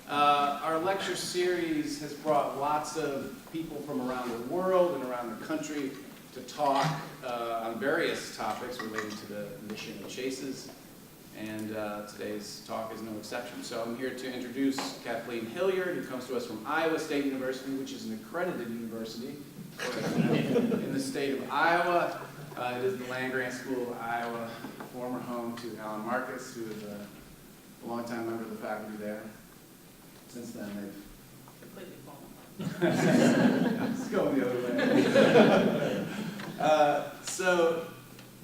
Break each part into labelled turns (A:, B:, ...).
A: Our lecture series has brought lots of people from around the world and around the country to talk on various topics related to the mission of CHASES, and today's talk is no exception. So I'm here to introduce Kathleen Hilliard, who comes to us from Iowa State University, which is an accredited university in the state of Iowa. It is the land-grant school of Iowa, former home to Alan Marcus, who is a longtime member of the faculty there. Since then, they've completely fallen apart. Let's go the other way. So,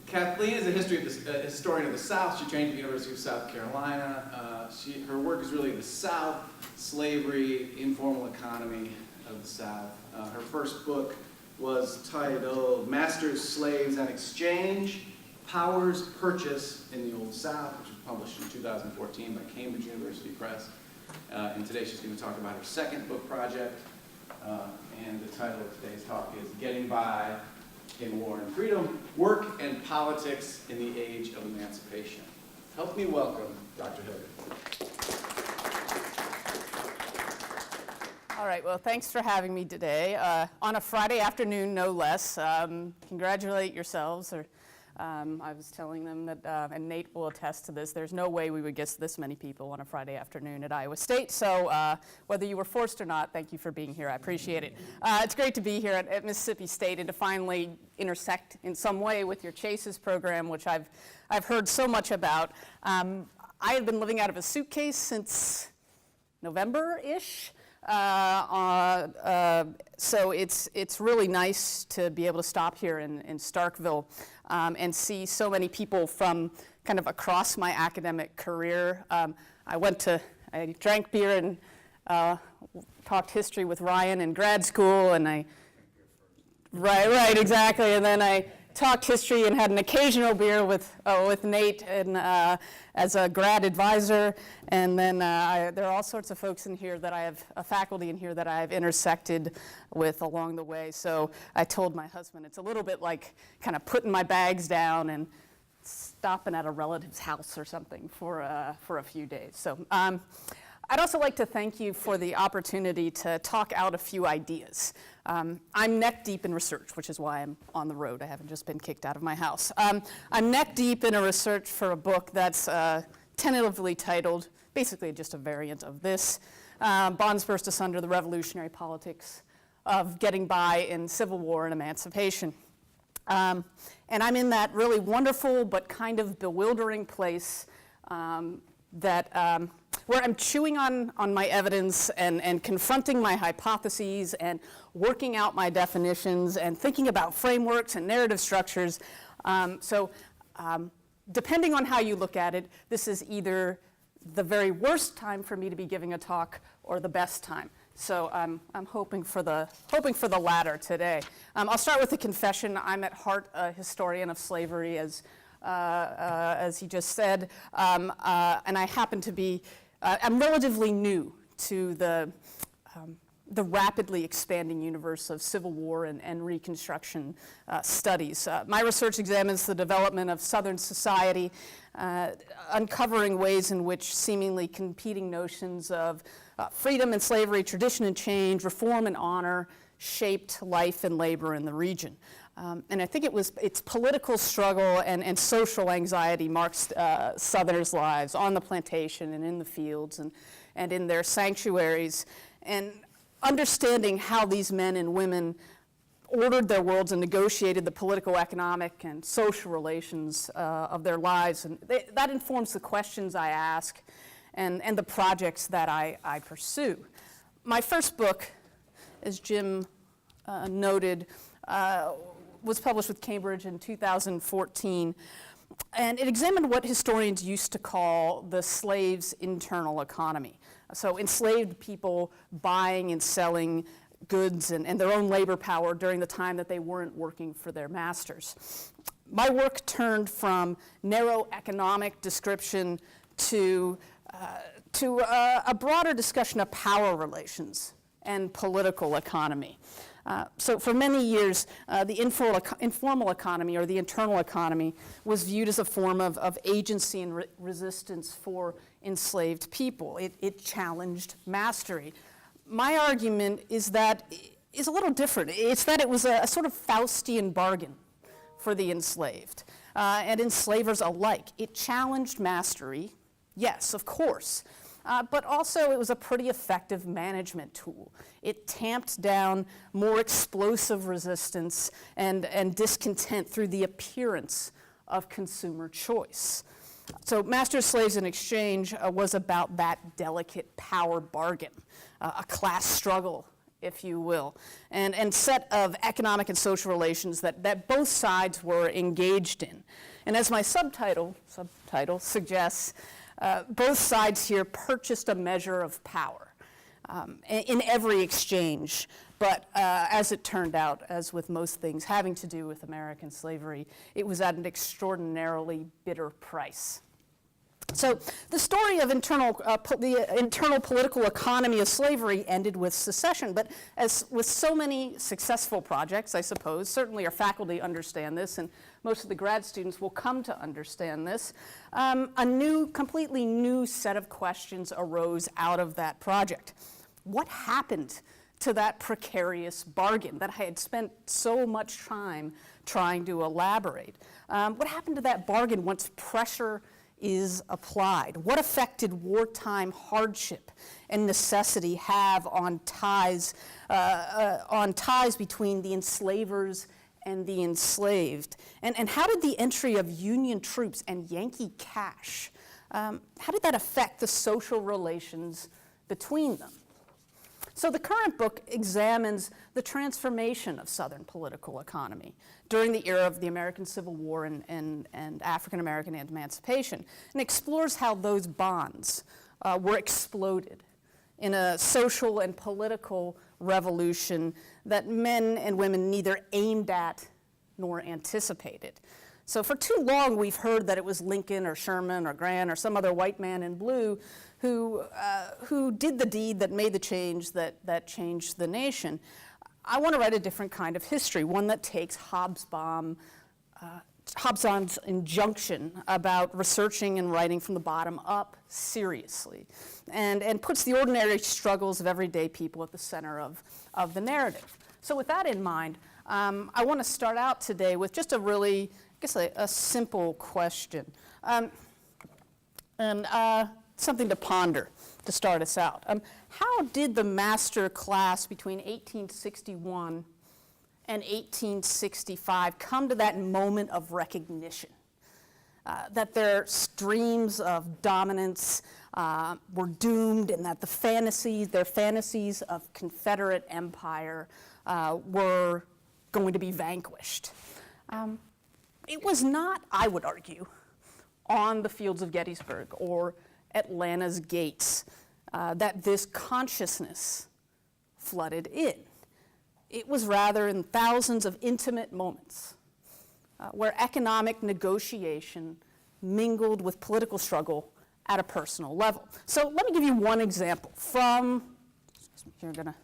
A: Kathleen is a historian of the South. She trained at the University of South Carolina. Her work is really the South, slavery, informal economy of the South. Her first book was titled Masters, Slaves, and Exchange, Powers Purchase in the Old South, which was published in 2014 by Cambridge University Press. And today she's going to talk about her second book project, and the title of today's talk is Getting By in War and Freedom, Work and Politics in the Age of Emancipation. Help me welcome Dr. Hilliard.
B: All right, well, thanks for having me today. On a Friday afternoon, no less. Congratulate yourselves. I was telling them that, and Nate will attest to this, there's no way we would get this many people on a Friday afternoon at Iowa State. So whether you were forced or not, thank you for being here. I appreciate it. It's great to be here at Mississippi State and to finally intersect in some way with your CHASES program, which I've heard so much about. I had been living out of a suitcase since November-ish. So it's really nice to be able to stop here in Starkville and see so many people from kind of across my academic career. I drank beer and talked history with Ryan in grad school, and right, exactly. And then I talked history and had an occasional beer with Nate and as a grad advisor. And then there are all sorts of folks in here that I have, faculty in here that I have intersected with along the way. So I told my husband it's a little bit like kind of putting my bags down and stopping at a relative's house or something for a few days. So I'd also like to thank you for the opportunity to talk out a few ideas. I'm neck deep in research, which is why I'm on the road. I haven't just been kicked out of my house. I'm neck deep in a research for a book that's tentatively titled, basically just a variant of this, Bonds Burst Asunder, the Revolutionary Politics of Getting By in Civil War and Emancipation. And I'm in that really wonderful but kind of bewildering place where I'm chewing on my evidence and confronting my hypotheses and working out my definitions and thinking about frameworks and narrative structures. Depending on how you look at it, this is either the very worst time for me to be giving a talk or the best time. So I'm hoping for the latter today. I'll start with a confession. I'm at heart a historian of slavery, as he just said, and I happen to be. I'm relatively new to the rapidly expanding universe of Civil War and Reconstruction studies. My research examines the development of Southern society, uncovering ways in which seemingly competing notions of freedom and slavery, tradition and change, reform and honor shaped life and labor in the region. And I think its political struggle and social anxiety marks Southerners' lives on the plantation and in the fields and in their sanctuaries. And understanding how these men and women ordered their worlds and negotiated the political, economic, and social relations of their lives. And that informs the questions I ask and the projects that I pursue. My first book, as Jim noted, was published with Cambridge in 2014, and it examined what historians used to call the slave's internal economy. So enslaved people buying and selling goods and their own labor power during the time that they weren't working for their masters. My work turned from narrow economic description to a broader discussion of power relations and political economy. So for many years, the informal economy or the internal economy was viewed as a form of agency and resistance for enslaved people. It challenged mastery. My argument is a little different. It's that it was a sort of Faustian bargain for the enslaved and enslavers alike. It challenged mastery, yes, of course, but also it was a pretty effective management tool. It tamped down more explosive resistance and discontent through the appearance of consumer choice. So master slaves in exchange was about that delicate power bargain, a class struggle, if you will, and set of economic and social relations that both sides were engaged in. And as my subtitle suggests, both sides here purchased a measure of power in every exchange. But as it turned out, as with most things having to do with American slavery, it was at an extraordinarily bitter price. So the story of the internal political economy of slavery ended with secession, but as with so many successful projects, I suppose, certainly our faculty understand this, and most of the grad students will come to understand this, a completely new set of questions arose out of that project. What happened to that precarious bargain that I had spent so much time trying to elaborate? What happened to that bargain once pressure is applied? What effect did wartime hardship and necessity have on ties between the enslavers and the enslaved? And how did the entry of Union troops and Yankee cash, how did that affect the social relations between them? So the current book examines the transformation of Southern political economy during the era of the American Civil War and African American emancipation, and explores how those bonds were exploded in a social and political revolution that men and women neither aimed at nor anticipated. So for too long, we've heard that it was Lincoln or Sherman or Grant or some other white man in blue who did the deed that made the change that changed the nation. I want to write a different kind of history, one that takes Hobsbawm's injunction about researching and writing from the bottom up seriously, and puts the ordinary struggles of everyday people at the center of the narrative. So with that in mind, I want to start out today with just a simple question, and something to ponder to start us out. How did the master class between 1861 and 1865 come to that moment of recognition? That their dreams of dominance were doomed, and that their fantasies of Confederate empire were going to be vanquished. It was not, I would argue, on the fields of Gettysburg or Atlanta's gates that this consciousness flooded in. It was rather in thousands of intimate moments where economic negotiation mingled with political struggle at a personal level. So let me give you one example from, you're going to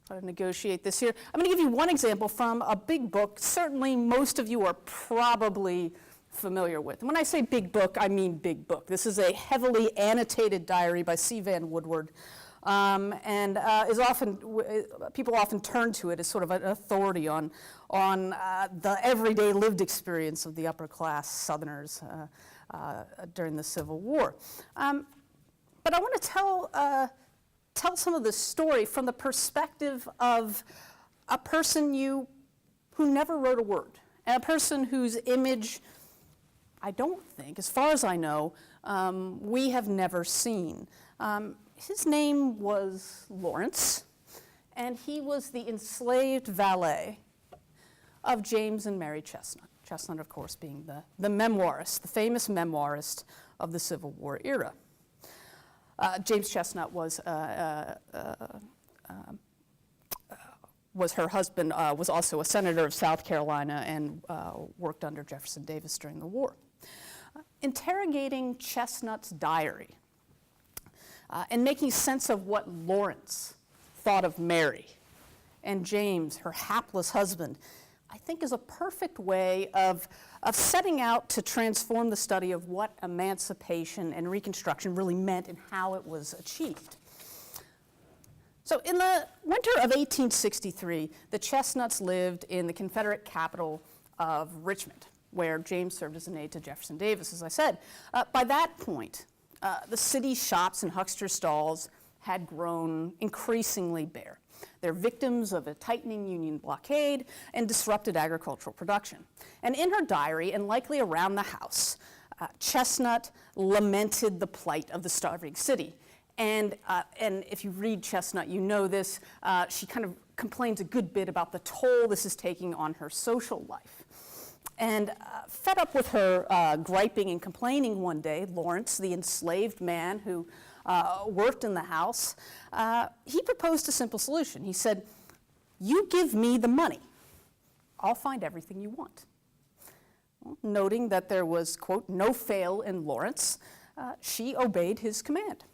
B: try to negotiate this here. I'm going to give you one example from a big book certainly most of you are probably familiar with. And when I say big book, I mean big book. This is a heavily annotated diary by C. Van Woodward, and is often, people often turn to it as sort of an authority on the everyday lived experience of the upper class Southerners during the Civil War. But I want to tell some of the story from the perspective of a person who never wrote a word, and a person whose image, I don't think, as far as I know, we have never seen. His name was Lawrence, and he was the enslaved valet of James and Mary Chestnut. Chestnut, of course, being the memoirist, the famous memoirist of the Civil War era. James Chestnut was her husband, was also a senator of South Carolina and worked under Jefferson Davis during the war. Interrogating Chestnut's diary and making sense of what Lawrence thought of Mary and James, her hapless husband, I think is a perfect way of setting out to transform the study of what emancipation and Reconstruction really meant and how it was achieved. So in the winter of 1863, the Chestnuts lived in the Confederate capital of Richmond, where James served as an aide to Jefferson Davis, as I said. By that point, the city's shops and huckster stalls had grown increasingly bare. They're victims of a tightening Union blockade and disrupted agricultural production. And in her diary, and likely around the house, Chestnut lamented the plight of the starving city. And if you read Chestnut, you know this. She kind of complains a good bit about the toll this is taking on her social life. And fed up with her griping and complaining one day, Lawrence, the enslaved man who worked in the house, he proposed a simple solution. He said, "You give me the money, I'll find everything you want." Well, noting that there was, quote, no fail in Lawrence, she obeyed his command.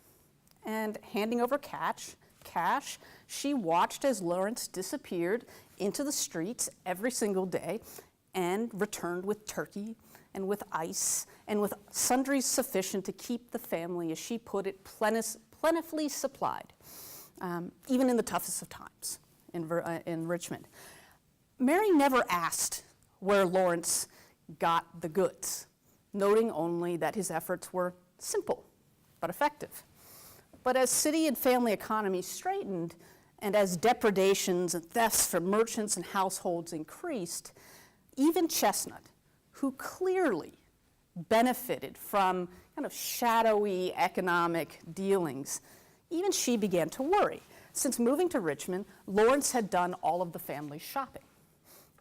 B: And handing over cash, she watched as Lawrence disappeared into the streets every single day and returned with turkey and with ice and with sundries sufficient to keep the family, as she put it, plentifully supplied, even in the toughest of times in Richmond. Mary never asked where Lawrence got the goods, noting only that his efforts were simple but effective. But as city and family economies straightened, and as depredations and thefts from merchants and households increased, even Chestnut, who clearly benefited from kind of shadowy economic dealings, even she began to worry. Since moving to Richmond, Lawrence had done all of the family's shopping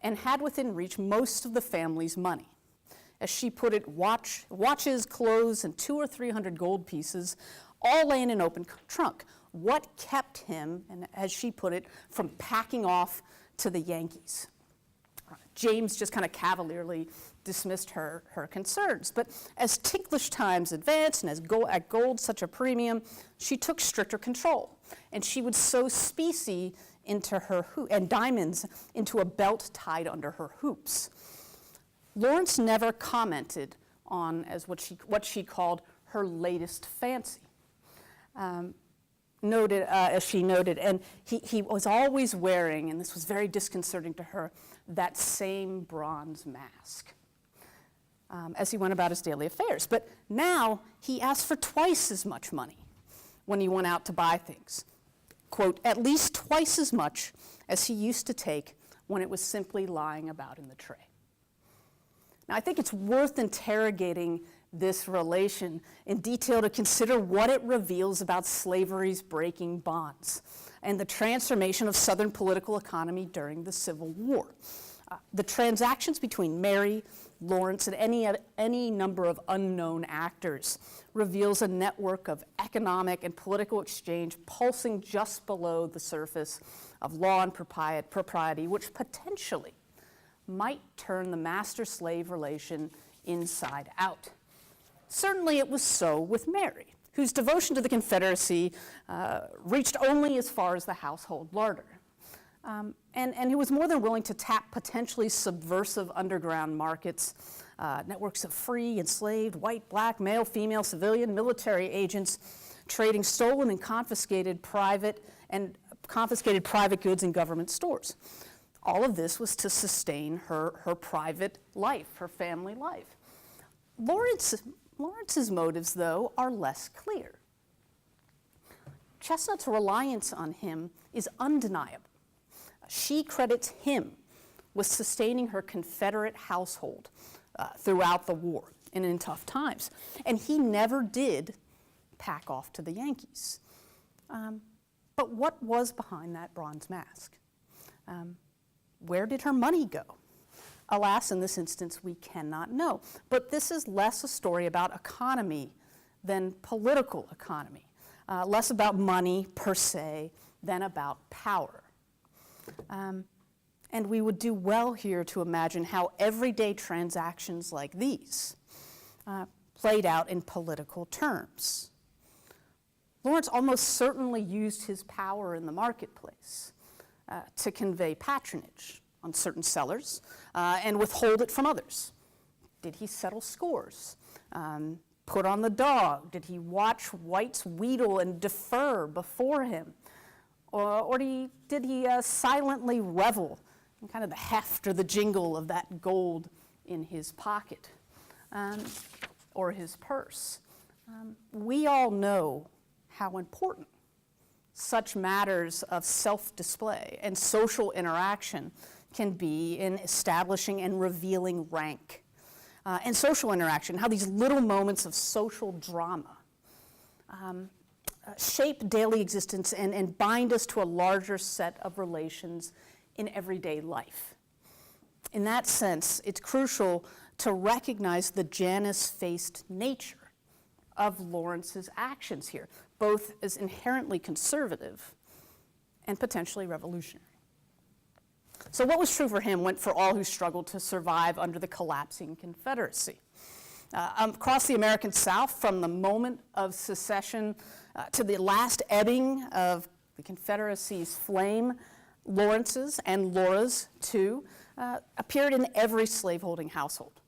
B: and had within reach most of the family's money. As she put it, watches, clothes, and 200 or 300 gold pieces all lay in an open trunk. What kept him, and as she put it, from packing off to the Yankees? James just kind of cavalierly dismissed her concerns. But as ticklish times advanced and as at gold such a premium, she took stricter control. And she would sew specie into her and diamonds into a belt tied under her hoops. Lawrence never commented on as what she called her latest fancy. As she noted, and he was always wearing, and this was very disconcerting to her, that same bronze mask as he went about his daily affairs. But now he asked for twice as much money when he went out to buy things. Quote, at least twice as much as he used to take when it was simply lying about in the tray. Now, I think it's worth interrogating this relation in detail to consider what it reveals about slavery's breaking bonds and the transformation of Southern political economy during the Civil War. The transactions between Mary, Lawrence, and any number of unknown actors reveals a network of economic and political exchange pulsing just below the surface of law and propriety, which potentially might turn the master-slave relation inside out. Certainly it was so with Mary, whose devotion to the Confederacy reached only as far as the household larder, and who was more than willing to tap potentially subversive underground markets, networks of free, enslaved, white, black, male, female, civilian, military agents trading stolen and confiscated private goods in government stores. All of this was to sustain her private life, her family life. Lawrence's motives, though, are less clear. Chestnut's reliance on him is undeniable. She credits him with sustaining her Confederate household throughout the war and in tough times. And he never did pack off to the Yankees. But what was behind that bronze mask? Where did her money go? Alas, in this instance, we cannot know. But this is less a story about economy than political economy, less about money per se than about power. And we would do well here to imagine how everyday transactions like these played out in political terms. Lawrence almost certainly used his power in the marketplace to convey patronage on certain sellers and withhold it from others? Did he settle scores? Put on the dog? Did he watch whites wheedle and defer before him? Or did he silently revel in kind of the heft or the jingle of that gold in his pocket or his purse? We all know how important such matters of self-display and social interaction can be in establishing and revealing rank. And social interaction, how these little moments of social drama shape daily existence and bind us to a larger set of relations in everyday life. In that sense, it's crucial to recognize the Janus-faced nature of Lawrence's actions here, both as inherently conservative and potentially revolutionary. So what was true for him went for all who struggled to survive under the collapsing Confederacy. Across the American South, from the moment of secession to the last ebbing of the Confederacy's flame, Lawrence's and Laura's, too, appeared in every slaveholding household,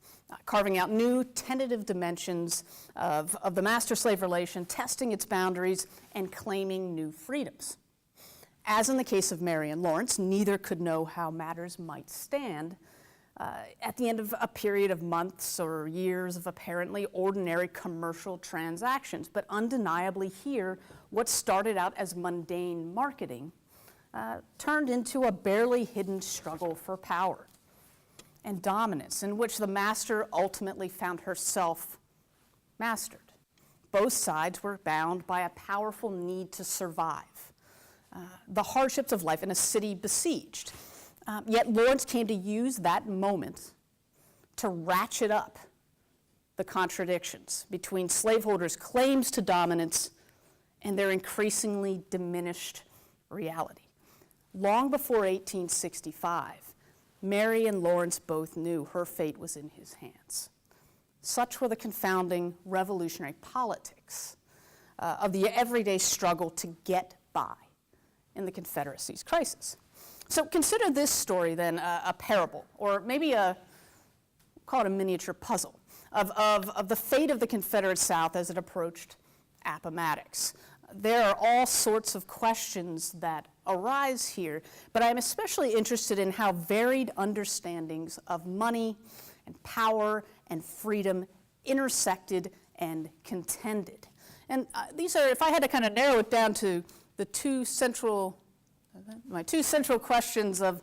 B: carving out new tentative dimensions of the master-slave relation, testing its boundaries, and claiming new freedoms. As in the case of Mary and Lawrence, neither could know how matters might stand at the end of a period of months or years of apparently ordinary commercial transactions. But undeniably here, what started out as mundane marketing turned into a barely hidden struggle for power and dominance, in which the master ultimately found herself mastered. Both sides were bound by a powerful need to survive, the hardships of life in a city besieged. Yet Lawrence came to use that moment to ratchet up the contradictions between slaveholders' claims to dominance and their increasingly diminished reality. Long before 1865, Mary and Lawrence both knew her fate was in his hands. Such were the confounding revolutionary politics of the everyday struggle to get by in the Confederacy's crisis. So consider this story then a parable, or maybe call it a miniature puzzle, of the fate of the Confederate South as it approached Appomattox. There are all sorts of questions that arise here, but I'm especially interested in how varied understandings of money and power and freedom intersected and contended. And these are, if I had to kind of narrow it down to my two central questions of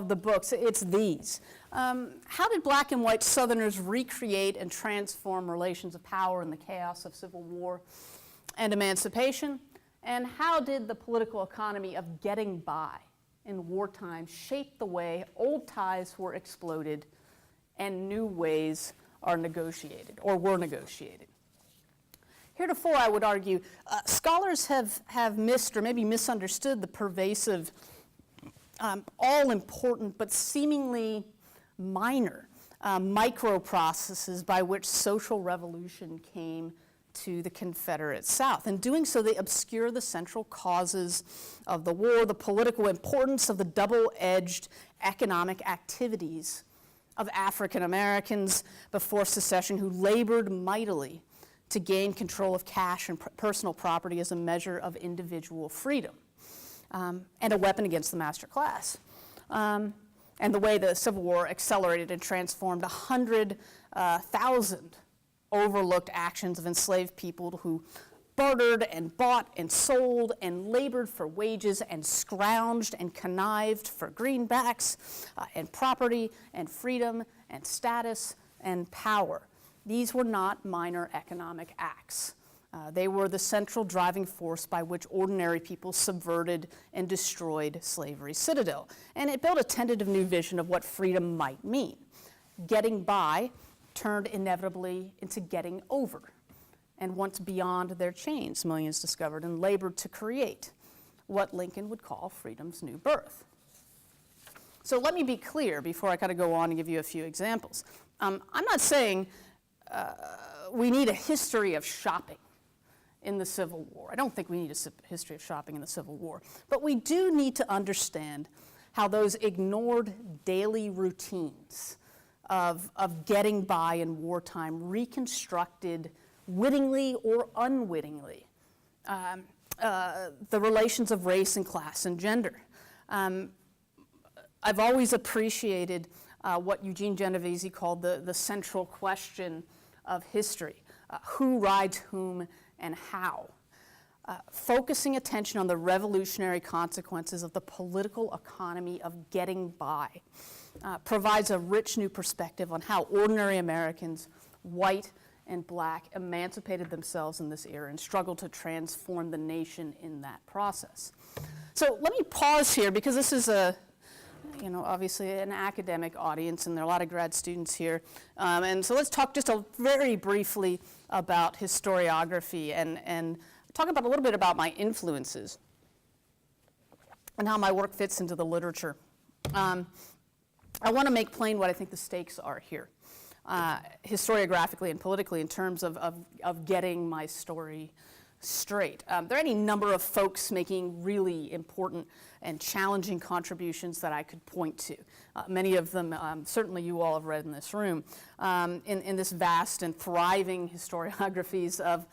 B: the books, it's these. How did black and white Southerners recreate and transform relations of power in the chaos of Civil War and Emancipation? And how did the political economy of getting by in wartime shape the way old ties were exploded and new ways are negotiated or were negotiated? Heretofore, I would argue, scholars have missed or maybe misunderstood the pervasive, all-important but seemingly minor micro-processes by which social revolution came to the Confederate South. In doing so, they obscure the central causes of the war, the political importance of the double-edged economic activities of African Americans before secession who labored mightily to gain control of cash and personal property as a measure of individual freedom and a weapon against the master class. And the way the Civil War accelerated and transformed 100,000 overlooked actions of enslaved people who bartered and bought and sold and labored for wages and scrounged and connived for greenbacks and property and freedom and status and power. These were not minor economic acts. They were the central driving force by which ordinary people subverted and destroyed slavery's citadel. And it built a tentative new vision of what freedom might mean. Getting by turned inevitably into getting over. And once beyond their chains, millions discovered and labored to create what Lincoln would call freedom's new birth. So let me be clear before I kind of go on and give you a few examples. I'm not saying we need a history of shopping in the Civil War. I don't think we need a history of shopping in the Civil War, but we do need to understand how those ignored daily routines of getting by in wartime reconstructed wittingly or unwittingly the relations of race and class and gender. I've always appreciated what Eugene Genovese called the central question of history. Who rides whom and how. Focusing attention on the revolutionary consequences of the political economy of getting by provides a rich new perspective on how ordinary Americans, white and black, emancipated themselves in this era and struggled to transform the nation in that process. So let me pause here because this is obviously an academic audience, and there are a lot of grad students here. And so let's talk just very briefly about historiography and talk about a little bit about my influences and how my work fits into the literature. I want to make plain what I think the stakes are here, historiographically and politically, in terms of getting my story straight. There are any number of folks making really important and challenging contributions that I could point to. Many of them, certainly you all have read in this room, in this vast and thriving historiographies of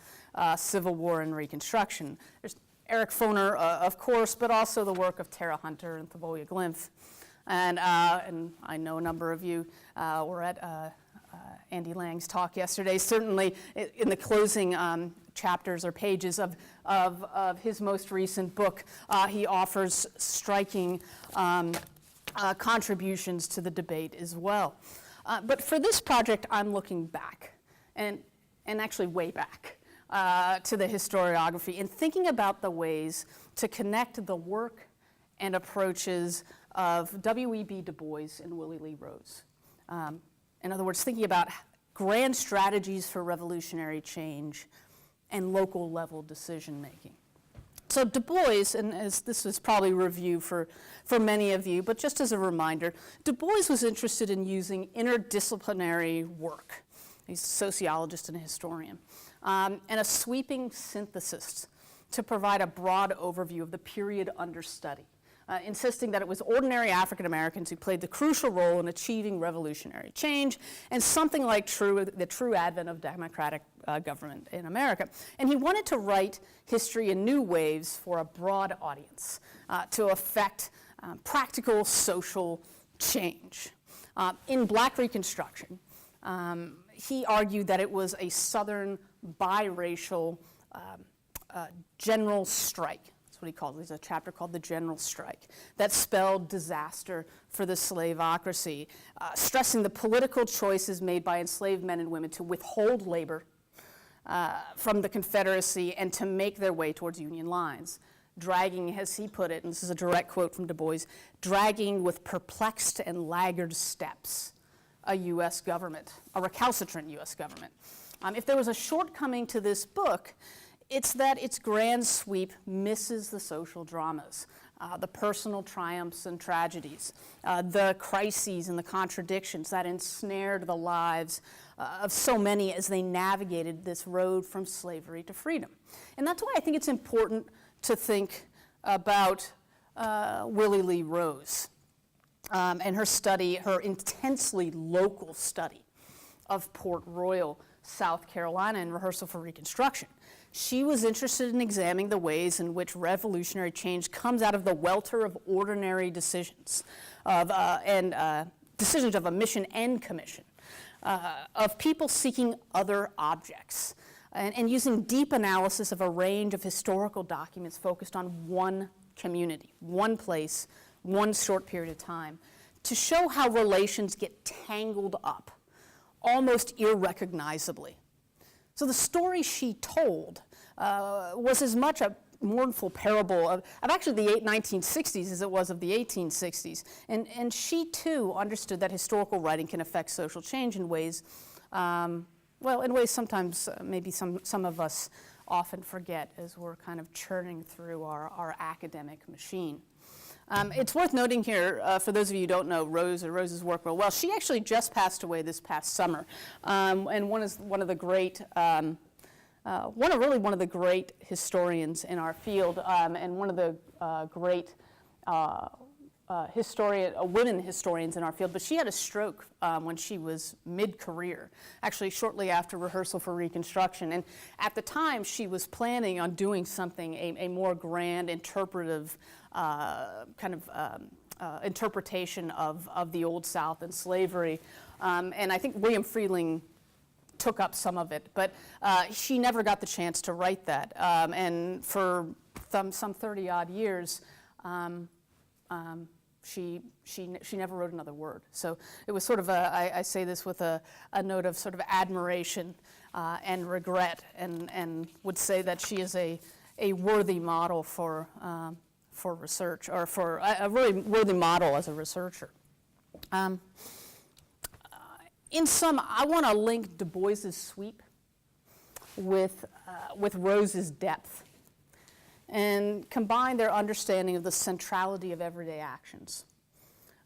B: Civil War and Reconstruction. There's Eric Foner, of course, but also the work of Tara Hunter and Thavolia Glimpf. And I know a number of you were at Andy Lang's talk yesterday. Certainly in the closing chapters or pages of his most recent book, he offers striking contributions to the debate as well. But for this project, I'm looking back, and actually way back, to the historiography and thinking about the ways to connect the work and approaches of W.E.B. Du Bois and Willie Lee Rose. In other words, thinking about grand strategies for revolutionary change and local level decision making. So Du Bois, and as this is probably review for many of you, but just as a reminder, Du Bois was interested in using interdisciplinary work. He's a sociologist and a historian, and a sweeping synthesis to provide a broad overview of the period under study. Insisting that it was ordinary African Americans who played the crucial role in achieving revolutionary change and something like the true advent of democratic government in America. And he wanted to write history in new waves for a broad audience to affect practical social change. In Black Reconstruction, he argued that it was a Southern biracial general strike. That's what he called it. There's a chapter called The General Strike that spelled disaster for the slaveocracy, stressing the political choices made by enslaved men and women to withhold labor from the Confederacy and to make their way towards Union lines, dragging, as he put it, and this is a direct quote from Du Bois, dragging with perplexed and laggard steps a U.S. government, a recalcitrant U.S. government. If there was a shortcoming to this book, it's that its grand sweep misses the social dramas, the personal triumphs and tragedies, the crises and the contradictions that ensnared the lives of so many as they navigated this road from slavery to freedom. And that's why I think it's important to think about Willie Lee Rose and her study, her intensely local study of Port Royal, South Carolina, in Rehearsal for Reconstruction. She was interested in examining the ways in which revolutionary change comes out of the welter of ordinary decisions, decisions of a mission and commission, of people seeking other objects, and using deep analysis of a range of historical documents focused on one community, one place, one short period of time, to show how relations get tangled up, almost irrecognizably. So the story she told was as much a mournful parable of actually the 1960s as it was of the 1860s. And she too understood that historical writing can affect social change in ways, in ways sometimes maybe some of us often forget as we're kind of churning through our academic machine. It's worth noting here, for those of you who don't know Rose's work real well, she actually just passed away this past summer. And one of the great one of the great historians in our field, and one of the great women historians in our field, but she had a stroke when she was mid-career, actually shortly after rehearsal for Reconstruction. And at the time, she was planning on doing something, a more grand interpretive interpretation of the Old South and slavery. And I think William Freeling took up some of it, but she never got the chance to write that. And for some 30-odd years, she never wrote another word. So it was sort of I say this with a note of sort of admiration and regret, and would say that she is a worthy model for research, or for a really worthy model as a researcher. In sum, I want to link Du Bois's sweep with Rose's depth, and combine their understanding of the centrality of everyday actions,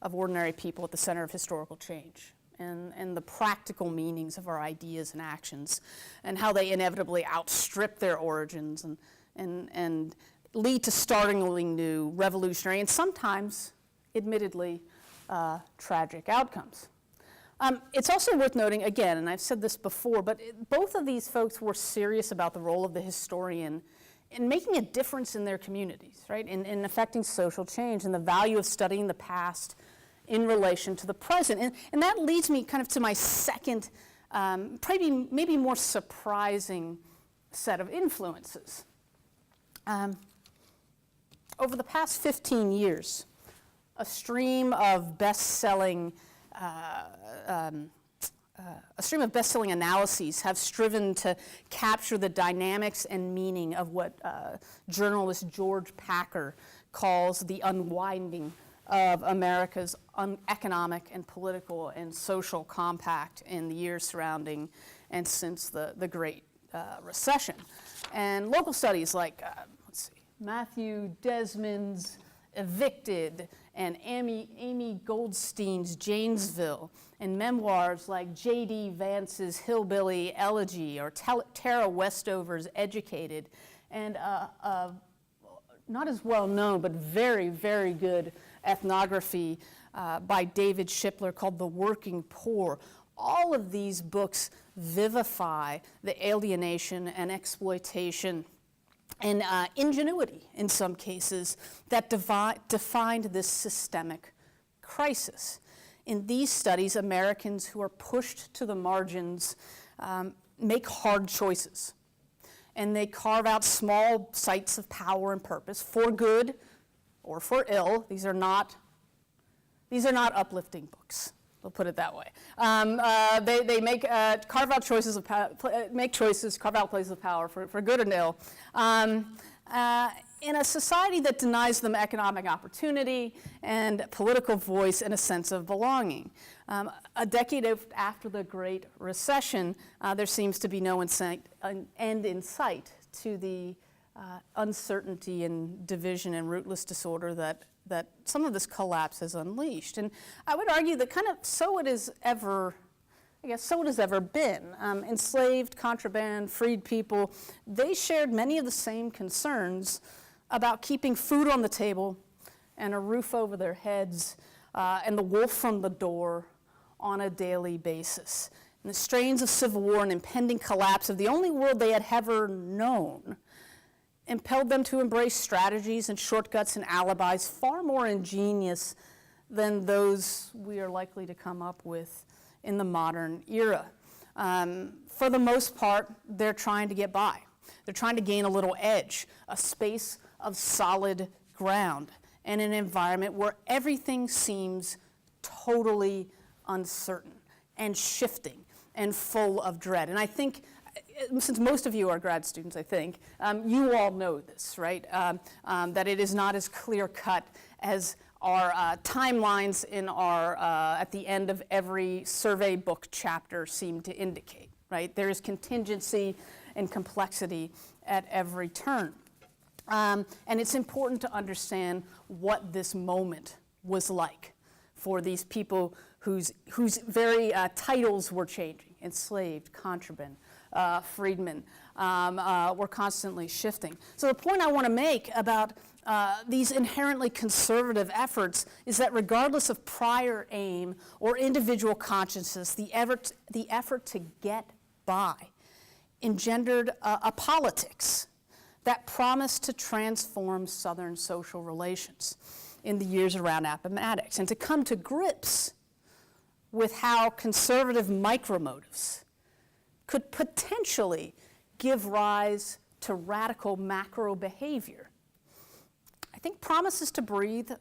B: of ordinary people at the center of historical change, and the practical meanings of our ideas and actions, and how they inevitably outstrip their origins and lead to startlingly new, revolutionary, and sometimes, admittedly, tragic outcomes. It's also worth noting, again, and I've said this before, but both of these folks were serious about the role of the historian in making a difference in their communities, right? In affecting social change and the value of studying the past in relation to the present. And that leads me kind of to my second, maybe more surprising set of influences. Over the past 15 years, a stream of best-selling analyses have striven to capture the dynamics and meaning of what journalist George Packer calls the unwinding of America's economic and political and social compact in the years surrounding and since the Great Recession. And local studies like, Matthew Desmond's Evicted, and Amy Goldstein's Janesville, and memoirs like J.D. Vance's Hillbilly Elegy, or Tara Westover's Educated, and not as well known, but very, very good ethnography by David Shipler called The Working Poor. All of these books vivify the alienation and exploitation and ingenuity, in some cases, that defined this systemic crisis. In these studies, Americans who are pushed to the margins make hard choices, and they carve out small sites of power and purpose for good or for ill. These are not uplifting books. We'll put it that way. They make carve out choices of carve out places of power for good and ill. In a society that denies them economic opportunity and political voice and a sense of belonging. A decade after the Great Recession, there seems to be no end in sight to the uncertainty and division and rootless disorder that some of this collapse has unleashed. And I would argue that kind of so it has ever been. Enslaved, contraband, freed people, they shared many of the same concerns about keeping food on the table and a roof over their heads and the wolf from the door on a daily basis. And the strains of civil war and impending collapse of the only world they had ever known impelled them to embrace strategies and shortcuts and alibis far more ingenious than those we are likely to come up with in the modern era. For the most part, they're trying to get by. They're trying to gain a little edge, a space of solid ground, and an environment where everything seems totally uncertain and shifting and full of dread. And I think, since most of you are grad students, I think, you all know this, right? That it is not as clear-cut as our timelines in our, at the end of every survey book chapter seem to indicate, right? There is contingency and complexity at every turn. And it's important to understand what this moment was like for these people whose very titles were changing: enslaved, contraband, freedmen. We're constantly shifting. So the point I want to make about these inherently conservative efforts is that regardless of prior aim or individual consciousness, the effort to get by engendered a politics that promised to transform Southern social relations in the years around Appomattox, and to come to grips with how conservative micromotives could potentially give rise to radical macro behavior. I think promises to breathe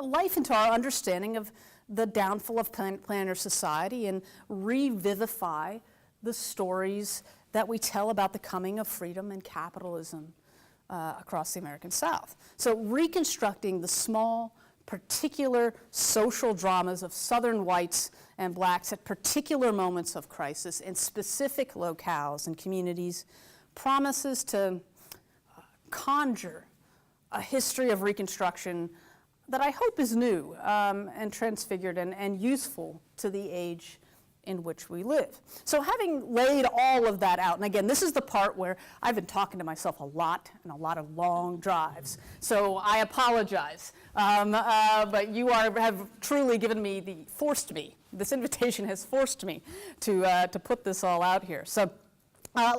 B: life into our understanding of the downfall of planner society and revivify the stories that we tell about the coming of freedom and capitalism across the American South. So reconstructing the small, particular social dramas of Southern whites and blacks at particular moments of crisis in specific locales and communities promises to conjure a history of Reconstruction that I hope is new and transfigured and useful to the age in which we live. So having laid all of that out, and again, this is the part where I've been talking to myself a lot and a lot of long drives, so I apologize. But you have truly given me forced me, this invitation has forced me to put this all out here. So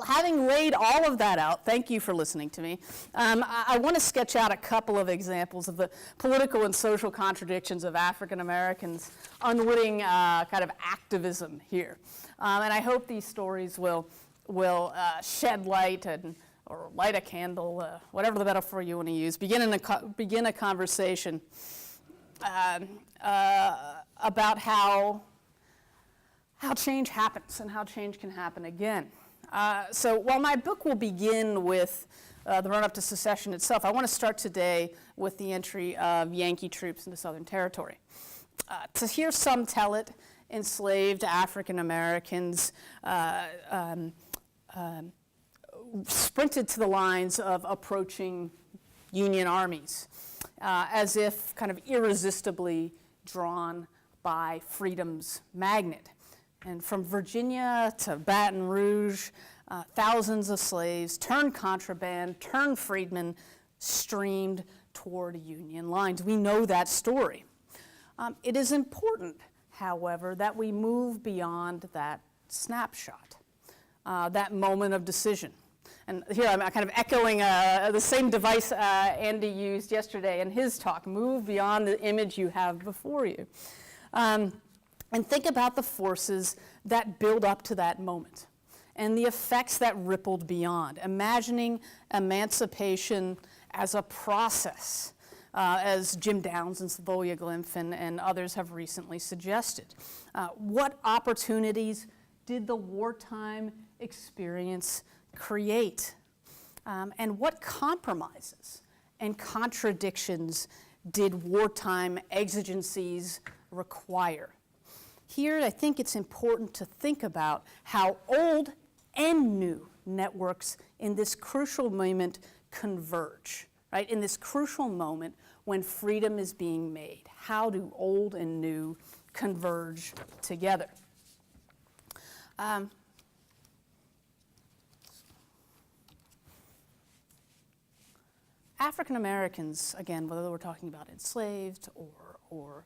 B: having laid all of that out, thank you for listening to me. I want to sketch out a couple of examples of the political and social contradictions of African Americans' unwitting kind of activism here. And I hope these stories will shed light or light a candle, whatever the metaphor you want to use, begin a conversation about how change happens and how change can happen again. So while my book will begin with the run-up to secession itself, I want to start today with the entry of Yankee troops into Southern territory. To hear some tell it, enslaved African Americans sprinted to the lines of approaching Union armies, as if kind of irresistibly drawn by freedom's magnet. And from Virginia to Baton Rouge, thousands of slaves turned contraband, turned freedmen, streamed toward Union lines. We know that story. It is important, however, that we move beyond that snapshot, that moment of decision. And here I'm kind of echoing the same device Andy used yesterday in his talk, move beyond the image you have before you. And think about the forces that build up to that moment and the effects that rippled beyond, imagining emancipation as a process, as Jim Downs and Savoya Glimpf and others have recently suggested. What opportunities did the wartime experience create? And what compromises and contradictions did wartime exigencies require? Here, I think it's important to think about how old and new networks in this crucial moment converge, right? In this crucial moment when freedom is being made, how do old and new converge together? African Americans, again, whether we're talking about enslaved or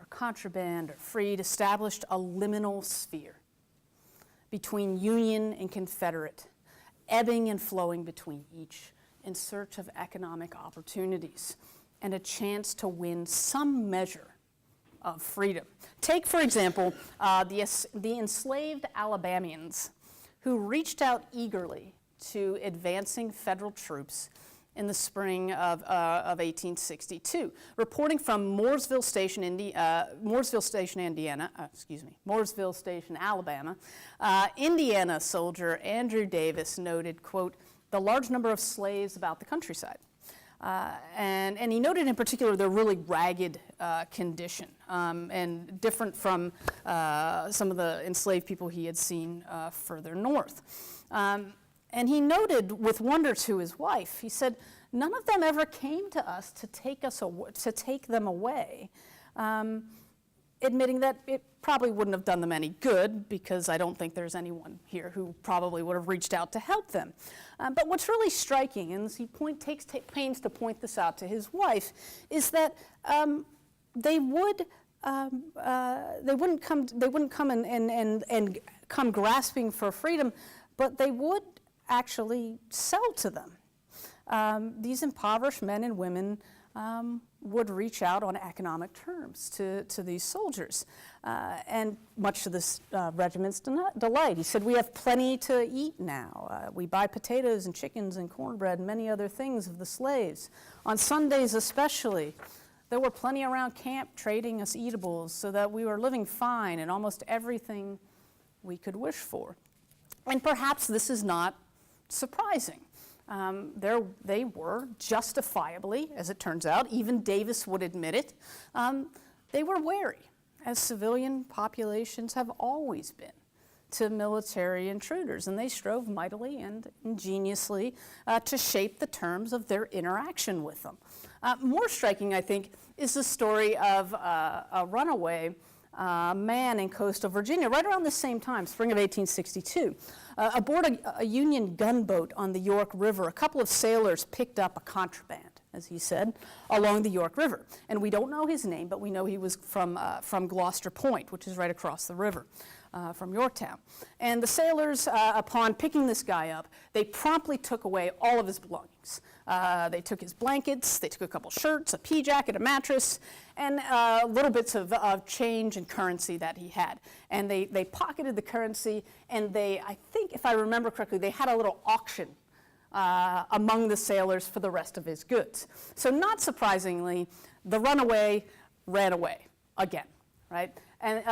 B: contraband or freed, established a liminal sphere between Union and Confederate, ebbing and flowing between each in search of economic opportunities and a chance to win some measure of freedom. Take, for example, the enslaved Alabamians who reached out eagerly to advancing federal troops in the spring of 1862. Reporting from Mooresville Station, Alabama, Indiana soldier Andrew Davis noted, quote, the large number of slaves about the countryside. And he noted in particular their really ragged condition and different from some of the enslaved people he had seen further north. And he noted with wonder to his wife, he said, none of them ever came to us to take them away. admitting that it probably wouldn't have done them any good, because I don't think there's anyone here who probably would have reached out to help them. But what's really striking, and he takes pains to point this out to his wife, is that they wouldn't come and come grasping for freedom, but they would actually sell to them. These impoverished men and women would reach out on economic terms to these soldiers, and much to this regiment's delight. He said, "We have plenty to eat now. We buy potatoes and chickens and cornbread and many other things of the slaves. On Sundays especially, there were plenty around camp trading us eatables, so that we were living fine and almost everything we could wish for." And perhaps this is not surprising. They were justifiably, as it turns out, even Davis would admit it, they were wary, as civilian populations have always been, to military intruders, and they strove mightily and ingeniously to shape the terms of their interaction with them. More striking, I think, is the story of a runaway man in coastal Virginia, right around the same time, spring of 1862. Aboard a Union gunboat on the York River, a couple of sailors picked up a contraband, as he said, along the York River. And we don't know his name, but we know he was from Gloucester Point, which is right across the river from Yorktown. And the sailors, upon picking this guy up, they promptly took away all of his belongings. They took his blankets, they took a couple shirts, a pea jacket, a mattress, and little bits of change and currency that he had. And they pocketed the currency, and I think if I remember correctly, they had a little auction among the sailors for the rest of his goods. So not surprisingly, the runaway ran away again, right? And